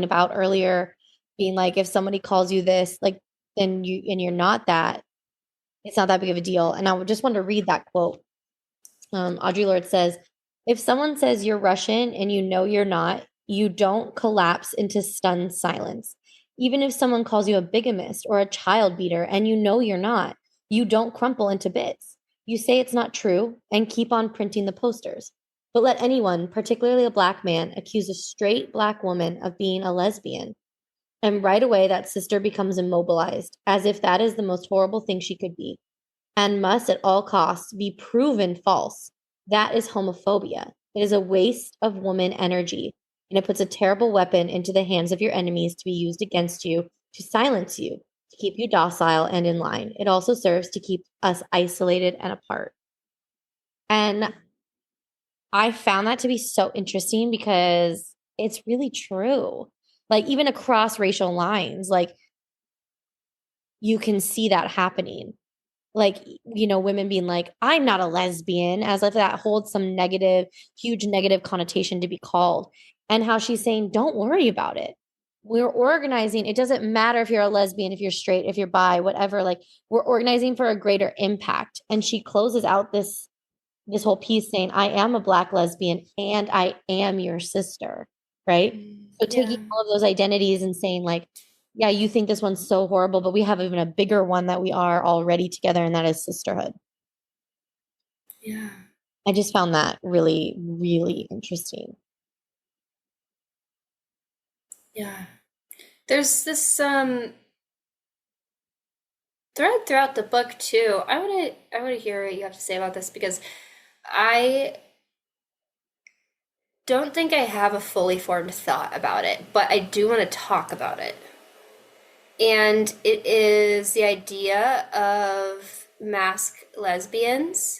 S1: about earlier, being like, if somebody calls you this, like, then you're not that, it's not that big of a deal. And I just want to read that quote. Audre Lorde says, if someone says you're Russian and you know you're not, you don't collapse into stunned silence. Even if someone calls you a bigamist or a child beater and you know you're not, you don't crumple into bits. You say it's not true and keep on printing the posters. But let anyone, particularly a black man, accuse a straight black woman of being a lesbian. And right away, that sister becomes immobilized, as if that is the most horrible thing she could be and must at all costs be proven false. That is homophobia. It is a waste of woman energy, and it puts a terrible weapon into the hands of your enemies to be used against you, to silence you, to keep you docile and in line. It also serves to keep us isolated and apart. And I found that to be so interesting because it's really true. Like, even across racial lines, like, you can see that happening, like, women being like, I'm not a lesbian, as if that holds some negative, huge negative connotation to be called. And how she's saying, don't worry about it. We're organizing. It doesn't matter if you're a lesbian, if you're straight, if you're bi, whatever. Like, we're organizing for a greater impact. And she closes out this whole piece saying, I am a black lesbian and I am your sister. Right. So taking
S3: Yeah.
S1: all of those identities and saying, like, yeah, you think this one's so horrible, but we have even a bigger one that we are already together, and that is sisterhood.
S3: Yeah.
S1: I just found that really, really interesting.
S3: Yeah. There's this thread throughout the book too. I want to hear what you have to say about this because I don't think I have a fully formed thought about it, but I do want to talk about it. And it is the idea of mask lesbians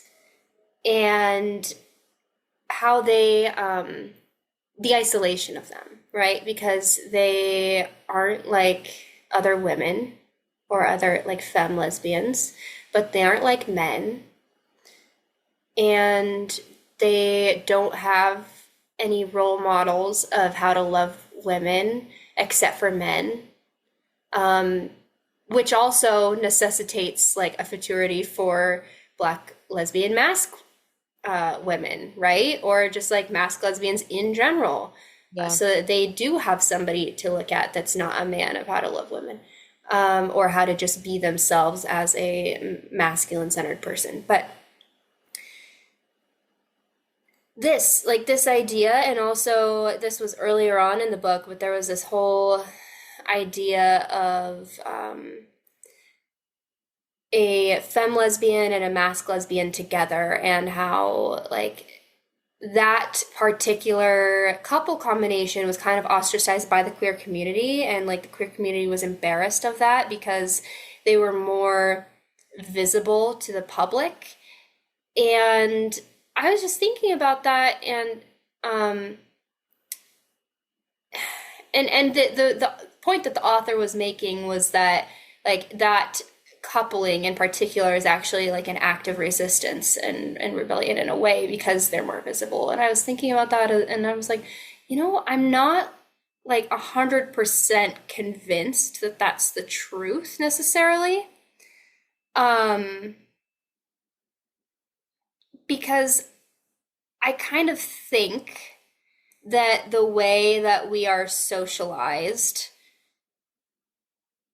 S3: and how they the isolation of them, right? Because they aren't like other women or other like femme lesbians, but they aren't like men, and they don't have any role models of how to love women except for men, um, which also necessitates like a futurity for black lesbian mask women, right? Or just like mask lesbians in general,
S1: Yeah.
S3: so that they do have somebody to look at that's not a man of how to love women, or how to just be themselves as a masculine centered person. But this idea, and also this was earlier on in the book, but there was this whole idea of a femme lesbian and a mask lesbian together, and how like that particular couple combination was kind of ostracized by the queer community, and like the queer community was embarrassed of that because they were more visible to the public. And I was just thinking about that, and um the point that the author was making was that like that coupling in particular is actually like an act of resistance and rebellion in a way, because they're more visible. And I was thinking about that, and I was like, I'm not like 100% convinced that that's the truth necessarily, um because I kind of think that the way that we are socialized,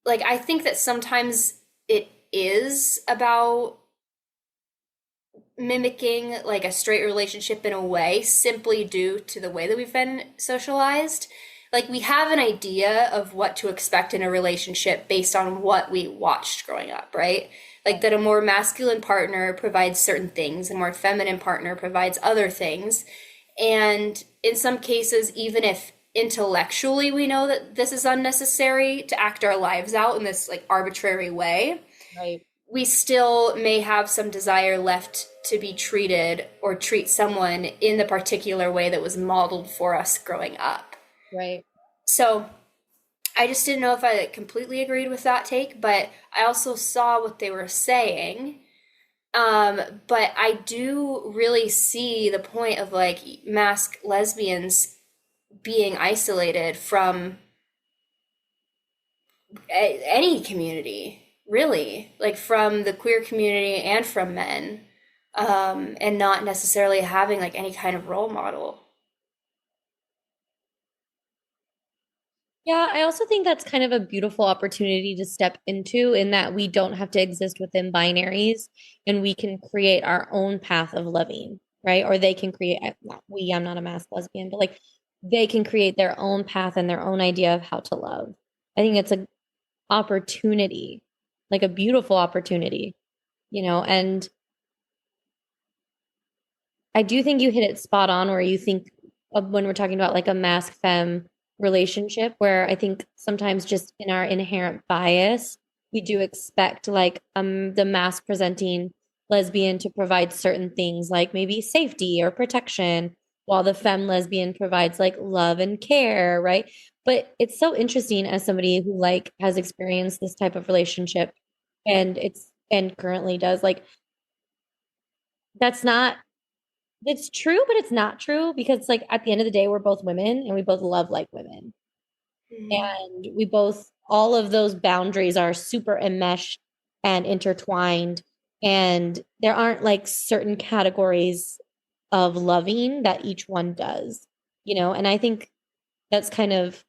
S3: like, I think that sometimes it is about mimicking like a straight relationship in a way simply due to the way that we've been socialized. Like, we have an idea of what to expect in a relationship based on what we watched growing up, right? Like that a more masculine partner provides certain things, a more feminine partner provides other things. And in some cases, even if intellectually we know that this is unnecessary to act our lives out in this like arbitrary way,
S1: Right.
S3: we still may have some desire left to be treated or treat someone in the particular way that was modeled for us growing up.
S1: Right.
S3: So I just didn't know if I completely agreed with that take, but I also saw what they were saying. But I do really see the point of like masked lesbians being isolated from any community, really, like from the queer community and from men, and not necessarily having like any kind of role model.
S1: Yeah, I also think that's kind of a beautiful opportunity to step into in that we don't have to exist within binaries and we can create our own path of loving, right? Or they can create, not we, I'm not a masked lesbian, but like they can create their own path and their own idea of how to love. I think it's a opportunity, like a beautiful opportunity, and I do think you hit it spot on where you think of when we're talking about like a mask femme relationship, where I think sometimes just in our inherent bias, we do expect like the mask presenting lesbian to provide certain things like maybe safety or protection, while the femme lesbian provides like love and care, right? But it's so interesting as somebody who like has experienced this type of relationship and currently does like that's not it's true, but it's not true because, like, at the end of the day, we're both women and we both love like women.
S3: Mhm.
S1: And we both, all of those boundaries are super enmeshed and intertwined. And there aren't like certain categories of loving that each one does, And I think that's kind of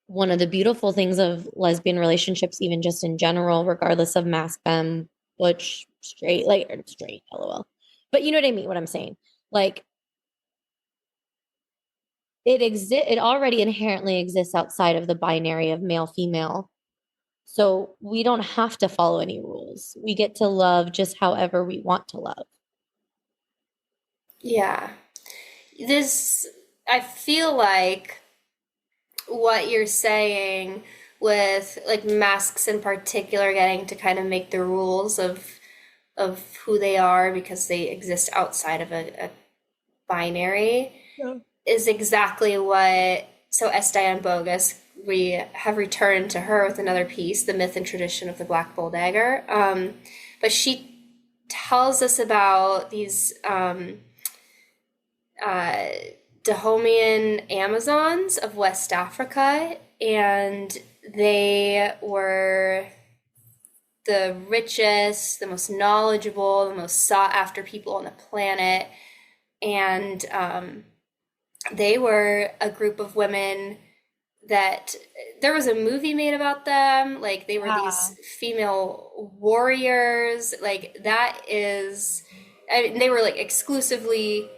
S1: one of the beautiful things of lesbian relationships, even just in general, regardless of mask femme, butch, straight, like, or straight, lol. But you know what I mean, what I'm saying? Like, it already inherently exists outside of the binary of male female, so we don't have to follow any rules. We get to love just however we want to love.
S3: Yeah. This, I feel like what you're saying with like masks in particular getting to kind of make the rules of who they are because they exist outside of a binary
S1: Yeah.
S3: is exactly what. So S. Diane Bogus, we have returned to her with another piece, The Myth and Tradition of the Black Bull Dagger. But she tells us about these uh, Dahomean Amazons of West Africa, and they were the richest, the most knowledgeable, the most sought after people on the planet. And they were a group of women that there was a movie made about them. Like, they were
S1: Yeah.
S3: these female warriors. Like, that is, I mean, they were like exclusively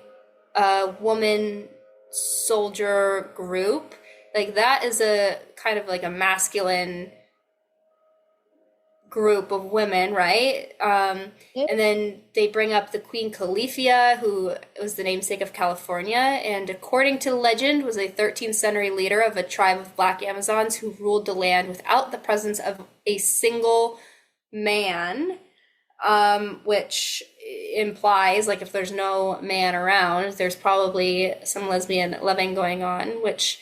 S3: a woman soldier group. Like, that is a kind of like a masculine group of women, right? And then they bring up the Queen Califia, who was the namesake of California, and according to legend, was a 13th century leader of a tribe of Black Amazons who ruled the land without the presence of a single man, which implies like if there's no man around, there's probably some lesbian loving going on, which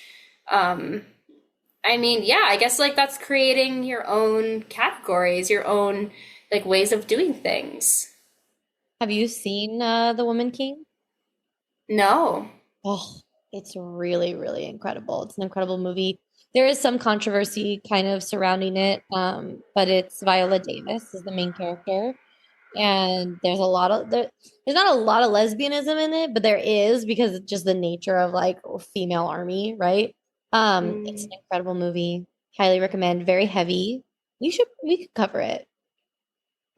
S3: I mean, yeah, I guess like that's creating your own categories, your own like ways of doing things.
S1: Have you seen The Woman King?
S3: No.
S1: Oh, it's really, really incredible. It's an incredible movie. There is some controversy kind of surrounding it, but it's Viola Davis is the main character. and there's not a lot of lesbianism in it, but there is because it's just the nature of like a female army, right? It's
S3: Mm,
S1: an incredible movie. Highly recommend. Very heavy. We could cover it.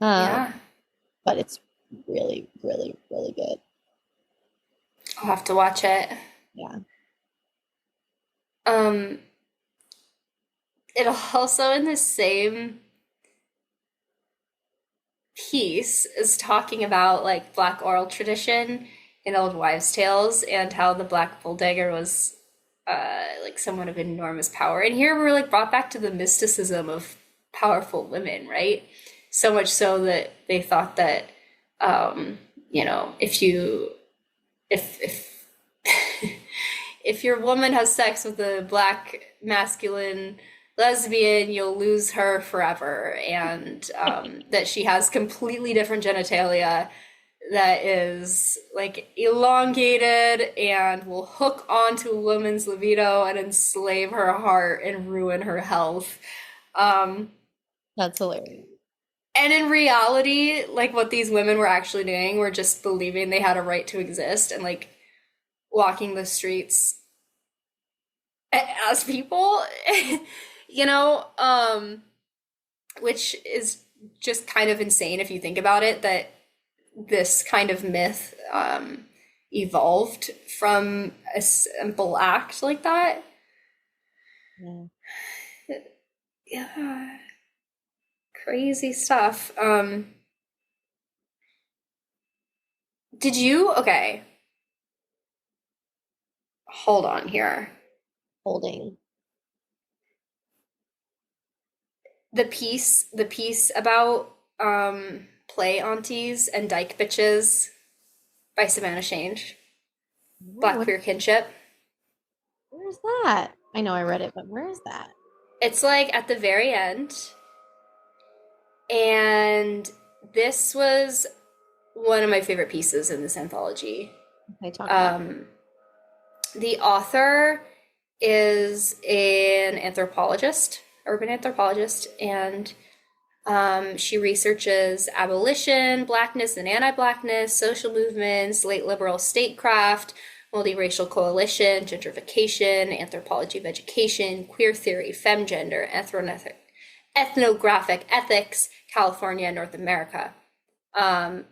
S1: Um,
S3: yeah,
S1: but it's really, really, really good.
S3: I'll have to watch it.
S1: Yeah.
S3: Um, it also in the same piece is talking about like black oral tradition in old wives' tales and how the black bull dagger was like someone of enormous power. And here we're like brought back to the mysticism of powerful women, right? So much so that they thought that you know, if if your woman has sex with a black masculine lesbian, you'll lose her forever, and that she has completely different genitalia that is like elongated and will hook onto a woman's libido and enslave her heart and ruin her health. Um,
S1: That's hilarious.
S3: and in reality, like what these women were actually doing were just believing they had a right to exist and like walking the streets as people, you know, which is just kind of insane if you think about it, that this kind of myth evolved from a simple act like that.
S1: Yeah.
S3: Yeah, crazy stuff. Did you, okay, hold on here.
S1: Holding.
S3: The piece about play aunties and dyke bitches by Savannah Shange, Black
S1: Where,
S3: Queer Kinship.
S1: where's that? I know I read it, but where is that?
S3: It's like at the very end, and this was one of my favorite pieces in this anthology.
S1: Okay, talk about
S3: Um, the author is an anthropologist, urban anthropologist, and she researches abolition, blackness and anti-blackness, social movements, late liberal statecraft, multiracial coalition, gentrification, anthropology of education, queer theory, femgender, ethnographic ethics, California, North America.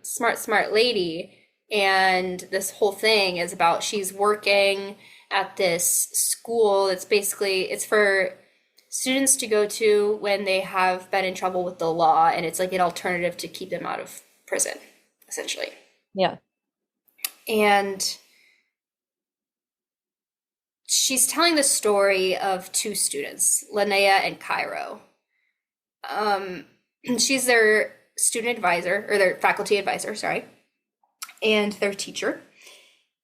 S3: Smart lady. And this whole thing is about she's working at this school that's basically it's for students to go to when they have been in trouble with the law, and it's like an alternative to keep them out of prison, essentially.
S1: yeah.
S3: And she's telling the story of two students, Linnea and Cairo. Um, she's their student advisor, or their faculty advisor, sorry, and their teacher.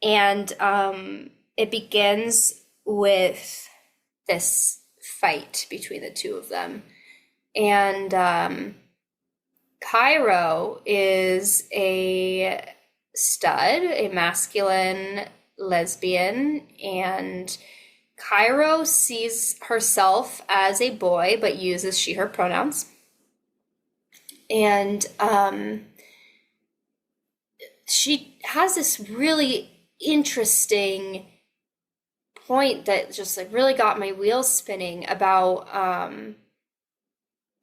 S3: And it begins with this fight between the two of them. And Cairo is a stud, a masculine lesbian, and Cairo sees herself as a boy but uses she, her pronouns. And she has this really interesting point that just like really got my wheels spinning about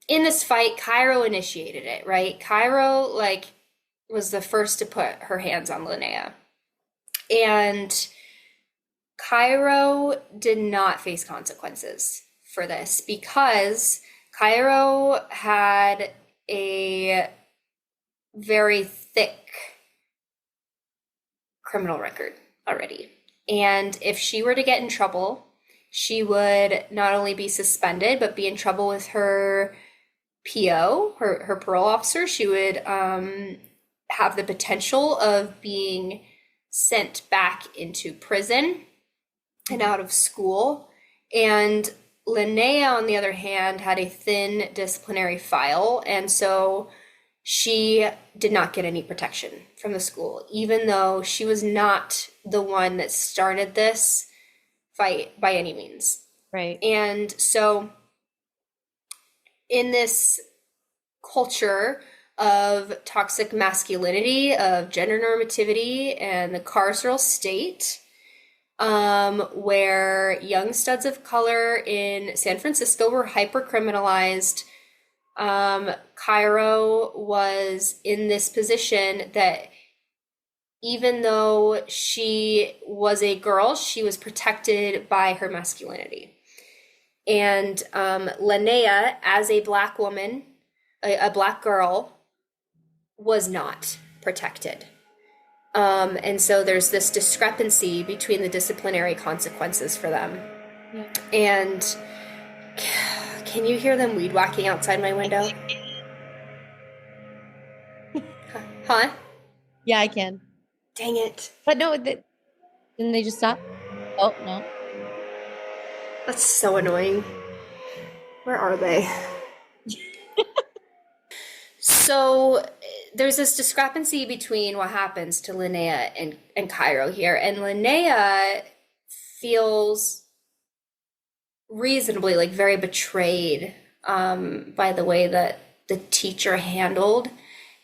S3: in this fight Cairo initiated it, right? Cairo like was the first to put her hands on Linnea, and Cairo did not face consequences for this because Cairo had a very thick criminal record already. And if she were to get in trouble, she would not only be suspended, but be in trouble with her PO, her parole officer. She would have the potential of being sent back into prison and out of school. And Linnea, on the other hand, had a thin disciplinary file. And so she did not get any protection from the school, even though she was not the one that started this fight by any means.
S1: Right.
S3: And so in this culture of toxic masculinity, of gender normativity, and the carceral state, where young studs of color in San Francisco were hypercriminalized. Cairo was in this position that even though she was a girl, she was protected by her masculinity. And Linnea, as a black woman, a black girl, was not protected. And so there's this discrepancy between the disciplinary consequences for them.
S1: Yeah.
S3: And can you hear them weed whacking outside my window? Huh?
S1: Yeah, I can.
S3: Dang it.
S1: But no, didn't they just stop? Oh, no.
S3: That's so annoying. Where are they? So there's this discrepancy between what happens to Linnea and Cairo here. And Linnea feels reasonably, like, very betrayed by the way that the teacher handled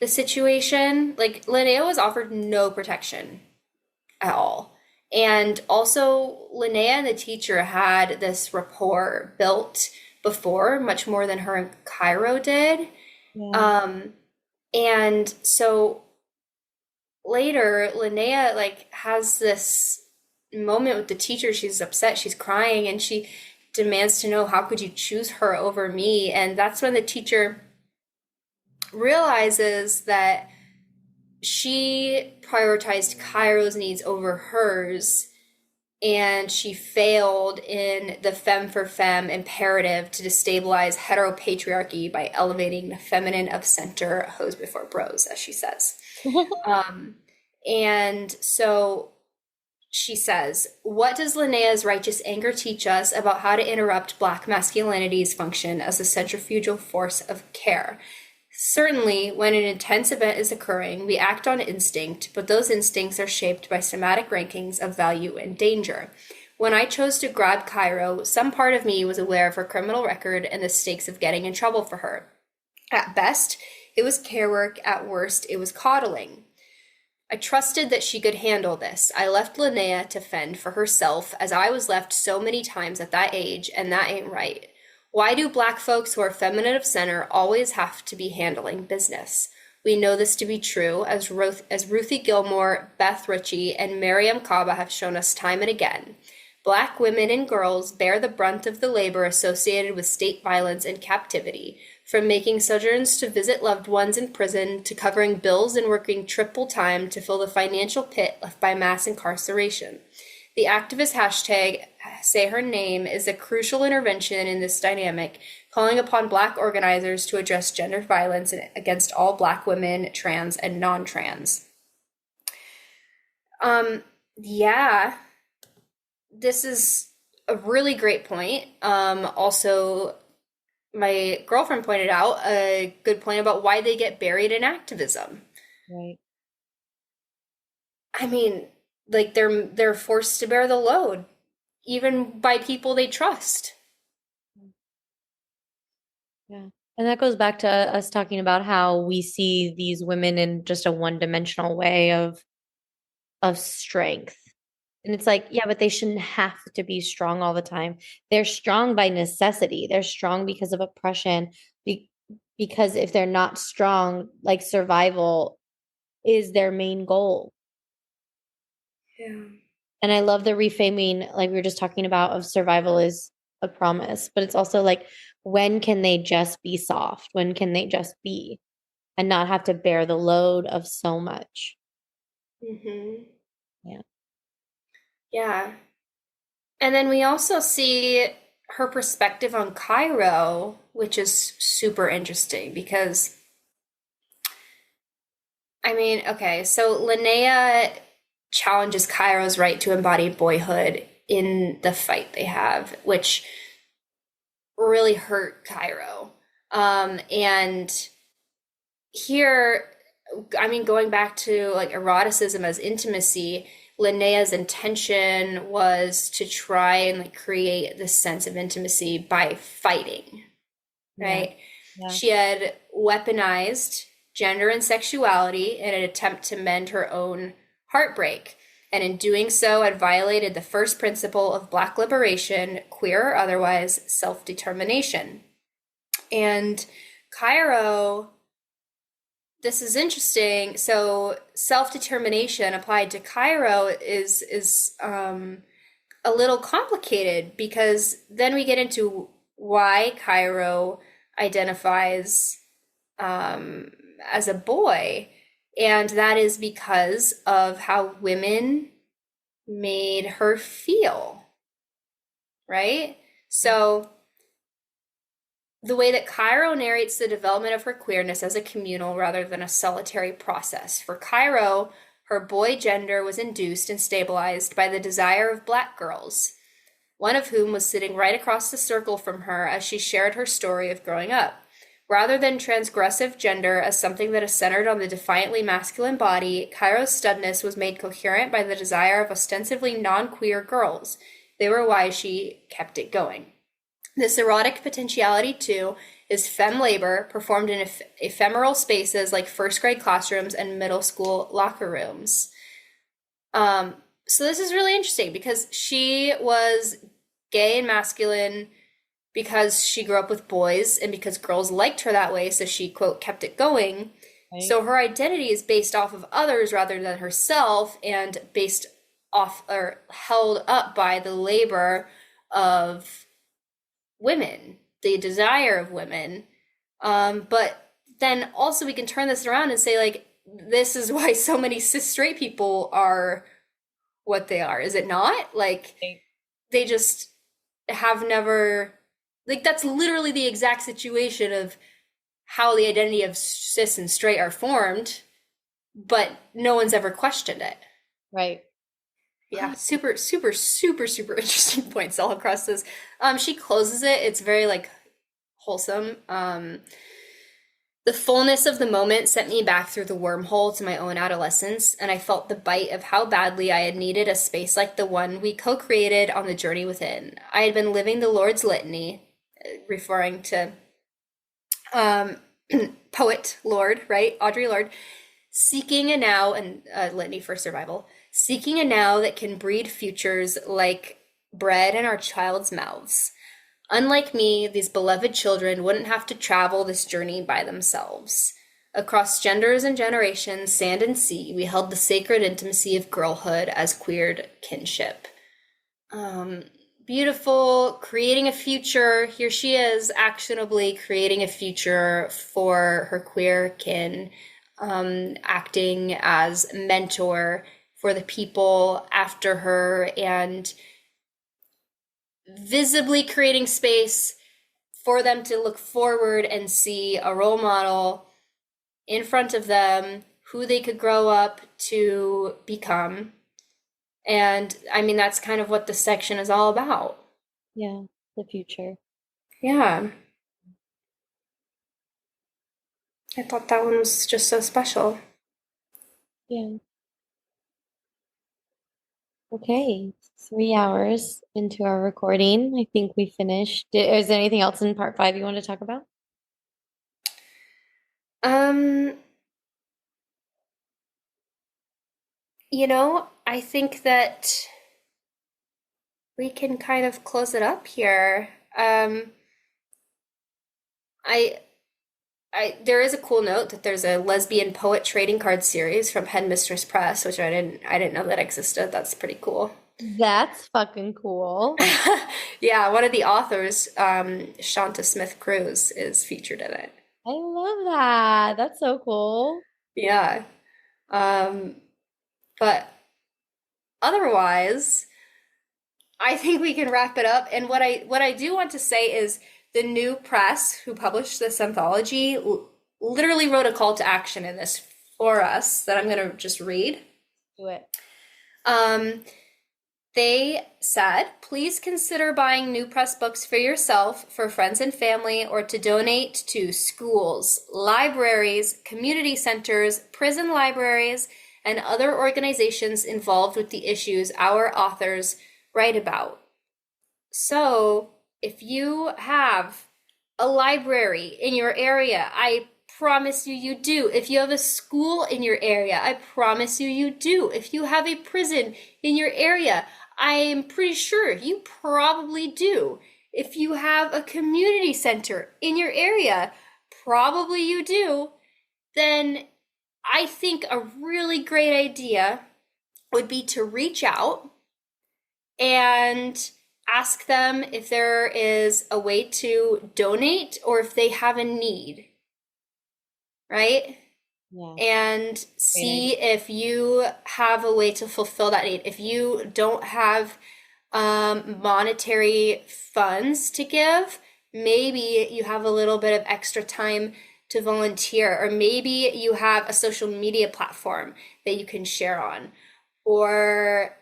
S3: the situation. Like, Linnea was offered no protection at all. And also, Linnea and the teacher had this rapport built before, much more than her and Cairo did.
S1: Yeah.
S3: And so later, Linnea, like, has this moment with the teacher. She's upset, she's crying, and she demands to know, how could you choose her over me? And that's when the teacher realizes that she prioritized Cairo's needs over hers, and she failed in the femme for femme imperative to destabilize heteropatriarchy by elevating the feminine of center, hoes before bros, as she says. And so she says, what does Linnea's righteous anger teach us about how to interrupt Black masculinity's function as a centrifugal force of care? Certainly, when an intense event is occurring, we act on instinct, but those instincts are shaped by somatic rankings of value and danger. When I chose to grab Cairo, some part of me was aware of her criminal record and the stakes of getting in trouble for her. At best, it was care work. At worst, it was coddling. I trusted that she could handle this. I left Linnea to fend for herself, as I was left so many times at that age, and that ain't right. Why do Black folks who are feminine of center always have to be handling business? We know this to be true, as Ruthie Gilmore, Beth Ritchie, and Miriam Kaba have shown us time and again. Black women and girls bear the brunt of the labor associated with state violence and captivity, from making sojourns to visit loved ones in prison, to covering bills and working triple time to fill the financial pit left by mass incarceration. The activist hashtag Say Her Name is a crucial intervention in this dynamic, calling upon Black organizers to address gender violence against all Black women, trans, and non-trans. Yeah, this is a really great point. Also, my girlfriend pointed out a good point about why they get buried in activism.
S1: Right.
S3: I mean, like, they're forced to bear the load, even by people they trust.
S1: Yeah. And that goes back to us talking about how we see these women in just a one-dimensional way of strength. And it's like, yeah, but they shouldn't have to be strong all the time. They're strong by necessity. They're strong because of oppression. Because if they're not strong, like, survival is their main goal.
S3: Yeah.
S1: And I love the reframing, like we were just talking about, of survival is a promise. But it's also like, when can they just be soft? When can they just be and not have to bear the load of so much?
S3: Mm-hmm.
S1: Yeah.
S3: Yeah. And then we also see her perspective on Cairo, which is super interesting because, I mean, okay, so Linnea challenges Cairo's right to embody boyhood in the fight they have, which really hurt Cairo. And here, I mean, going back to, like, eroticism as intimacy, Linnea's intention was to try and, like, create this sense of intimacy by fighting, right?
S1: Yeah.
S3: She had weaponized gender and sexuality in an attempt to mend her own heartbreak. And in doing so, had violated the first principle of Black liberation, queer or otherwise, self-determination. And Cairo, this is interesting. So self-determination applied to Cairo is a little complicated, because then we get into why Cairo identifies as a boy. And that is because of how women made her feel, right? So the way that Cairo narrates the development of her queerness as a communal rather than a solitary process. For Cairo, her boy gender was induced and stabilized by the desire of Black girls, one of whom was sitting right across the circle from her as she shared her story of growing up. Rather than transgressive gender as something that is centered on the defiantly masculine body, Cairo's studness was made coherent by the desire of ostensibly non-queer girls. They were why she kept it going. This erotic potentiality, too, is femme labor performed in ephemeral spaces like first-grade classrooms and middle school locker rooms. So this is really interesting because she was gay and masculine because she grew up with boys and because girls liked her that way, so she, quote, kept it going. Right. So her identity is based off of others rather than herself, and based off or held up by the labor of women, the desire of women. But then also we can turn this around and say, like, this is why so many cis straight people are what they are. Is it not? Like, they just have never... Like, that's literally the exact situation of how the identity of cis and straight are formed, but no one's ever questioned it.
S1: Right.
S3: Yeah, super, super, super, super interesting points all across this. She closes it. It's very, like, wholesome. The fullness of the moment sent me back through the wormhole to my own adolescence, and I felt the bite of how badly I had needed a space like the one we co-created on the journey within. I had been living the Lord's Litany, referring to poet Lorde, right? Audre Lorde, seeking a now, and litany for survival, seeking a now that can breed futures like bread in our child's mouths. Unlike me, these beloved children wouldn't have to travel this journey by themselves. Across genders and generations, sand and sea, we held the sacred intimacy of girlhood as queered kinship. Beautiful, creating a future. Here she is, actionably creating a future for her queer kin, acting as mentor for the people after her, and visibly creating space for them to look forward and see a role model in front of them, who they could grow up to become. And I mean, that's kind of what this section is all about.
S1: Yeah, the future.
S3: Yeah. I thought that one was just so special.
S1: Yeah. Okay, 3 hours into our recording. I think we finished. Is there anything else in part 5 you want to talk about?
S3: You know, I think that we can kind of close it up here. There is a cool note that there's a lesbian poet trading card series from Headmistress Press, which I didn't know that existed. That's pretty cool.
S1: That's fucking cool.
S3: Yeah, one of the authors, Shanta Smith Cruz, is featured in it.
S1: I love that. That's so cool.
S3: Yeah. But otherwise, I think we can wrap it up. And what I do want to say is the New Press, who published this anthology, literally wrote a call to action in this for us that I'm going to just read.
S1: Do it.
S3: They said, please consider buying New Press books for yourself, for friends and family, or to donate to schools, libraries, community centers, prison libraries, and other organizations involved with the issues our authors write about. So, if you have a library in your area, I promise you, you do. If you have a school in your area, I promise you, you do. If you have a prison in your area, I am pretty sure you probably do. If you have a community center in your area, probably you do. Then I think a really great idea would be to reach out and ask them if there is a way to donate or if they have a need, right?
S1: Yeah.
S3: And see if you have a way to fulfill that need. If you don't have monetary funds to give, maybe you have a little bit of extra time to volunteer, or maybe you have a social media platform that you can share on, or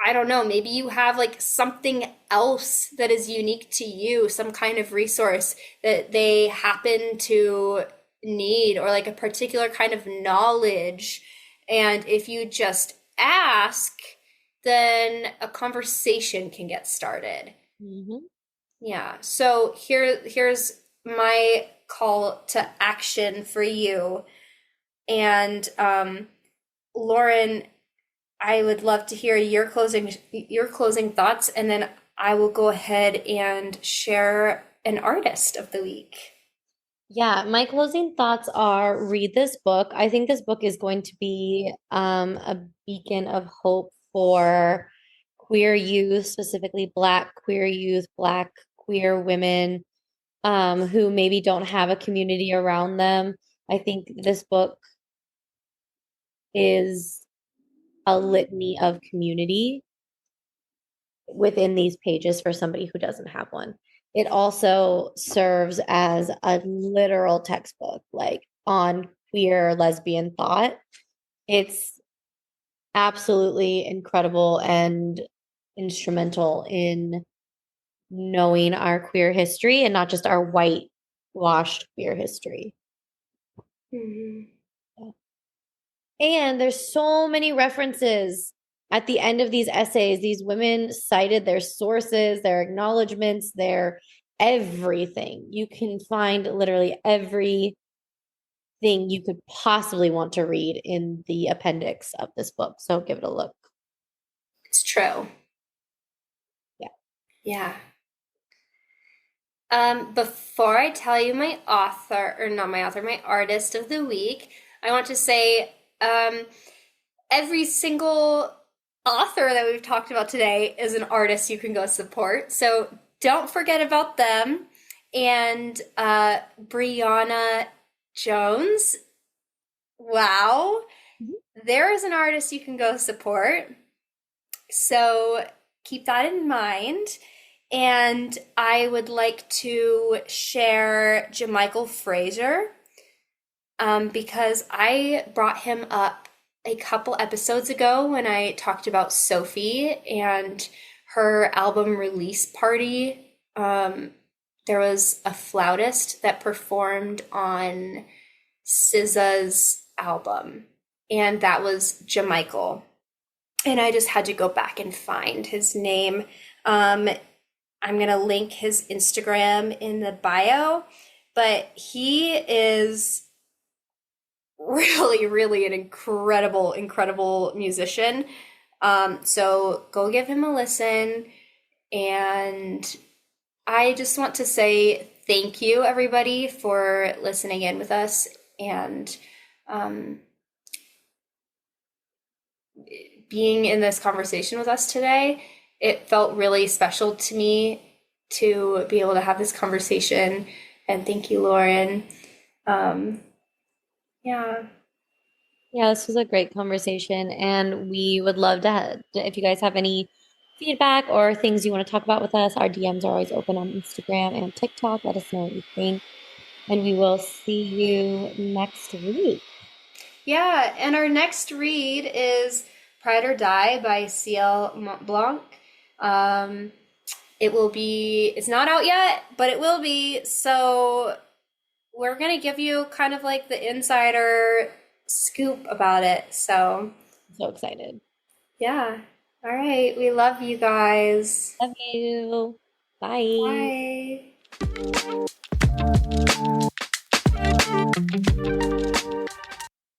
S3: I don't know, maybe you have like something else that is unique to you, some kind of resource that they happen to need, or like a particular kind of knowledge. And if you just ask, then a conversation can get started.
S1: Mm-hmm.
S3: Yeah. So here's my call to action for you. And Lauren, I would love to hear your closing thoughts, and then I will go ahead and share an artist of the week.
S1: Yeah, my closing thoughts are read this book. I think this book is going to be a beacon of hope for queer youth, specifically Black queer youth, Black queer women who maybe don't have a community around them. I think this book is a litany of community within these pages for somebody who doesn't have one. It also serves as a literal textbook, like on queer lesbian thought. It's absolutely incredible and instrumental in knowing our queer history and not just our whitewashed queer history.
S3: Mm-hmm.
S1: And there's so many references at the end of these essays. These women cited their sources, their acknowledgments, their everything. You can find literally everything you could possibly want to read in the appendix of this book. So give it a look.
S3: It's true.
S1: Yeah.
S3: Yeah. Before I tell you my author, or not my author, my artist of the week, I want to say every single author that we've talked about today is an artist you can go support. So don't forget about them. And Brianna Jones, wow, there is an artist you can go support. So keep that in mind. And I would like to share Jamichael Fraser because I brought him up a couple episodes ago when I talked about Sophie and her album release party. There was a flautist that performed on SZA's album, and that was Jamichael. And I just had to go back and find his name. I'm going to link his Instagram in the bio, but he is really, really an incredible musician. So go give him a listen. And I just want to say thank you, everybody, for listening in with us and being in this conversation with us today. It felt really special to me to be able to have this conversation. And thank you, Lauren. Yeah.
S1: Yeah, this was a great conversation, and we would love to if you guys have any feedback or things you want to talk about with us, our DMs are always open on Instagram and TikTok. Let us know what you think, and we will see you next week.
S3: Yeah, and our next read is Pride or Die by C.L. Montblanc. It's not out yet, but it will be. So we're going to give you kind of like the insider scoop about it. So
S1: excited.
S3: Yeah. All right. We love you guys.
S1: Love you. Bye.
S3: Bye.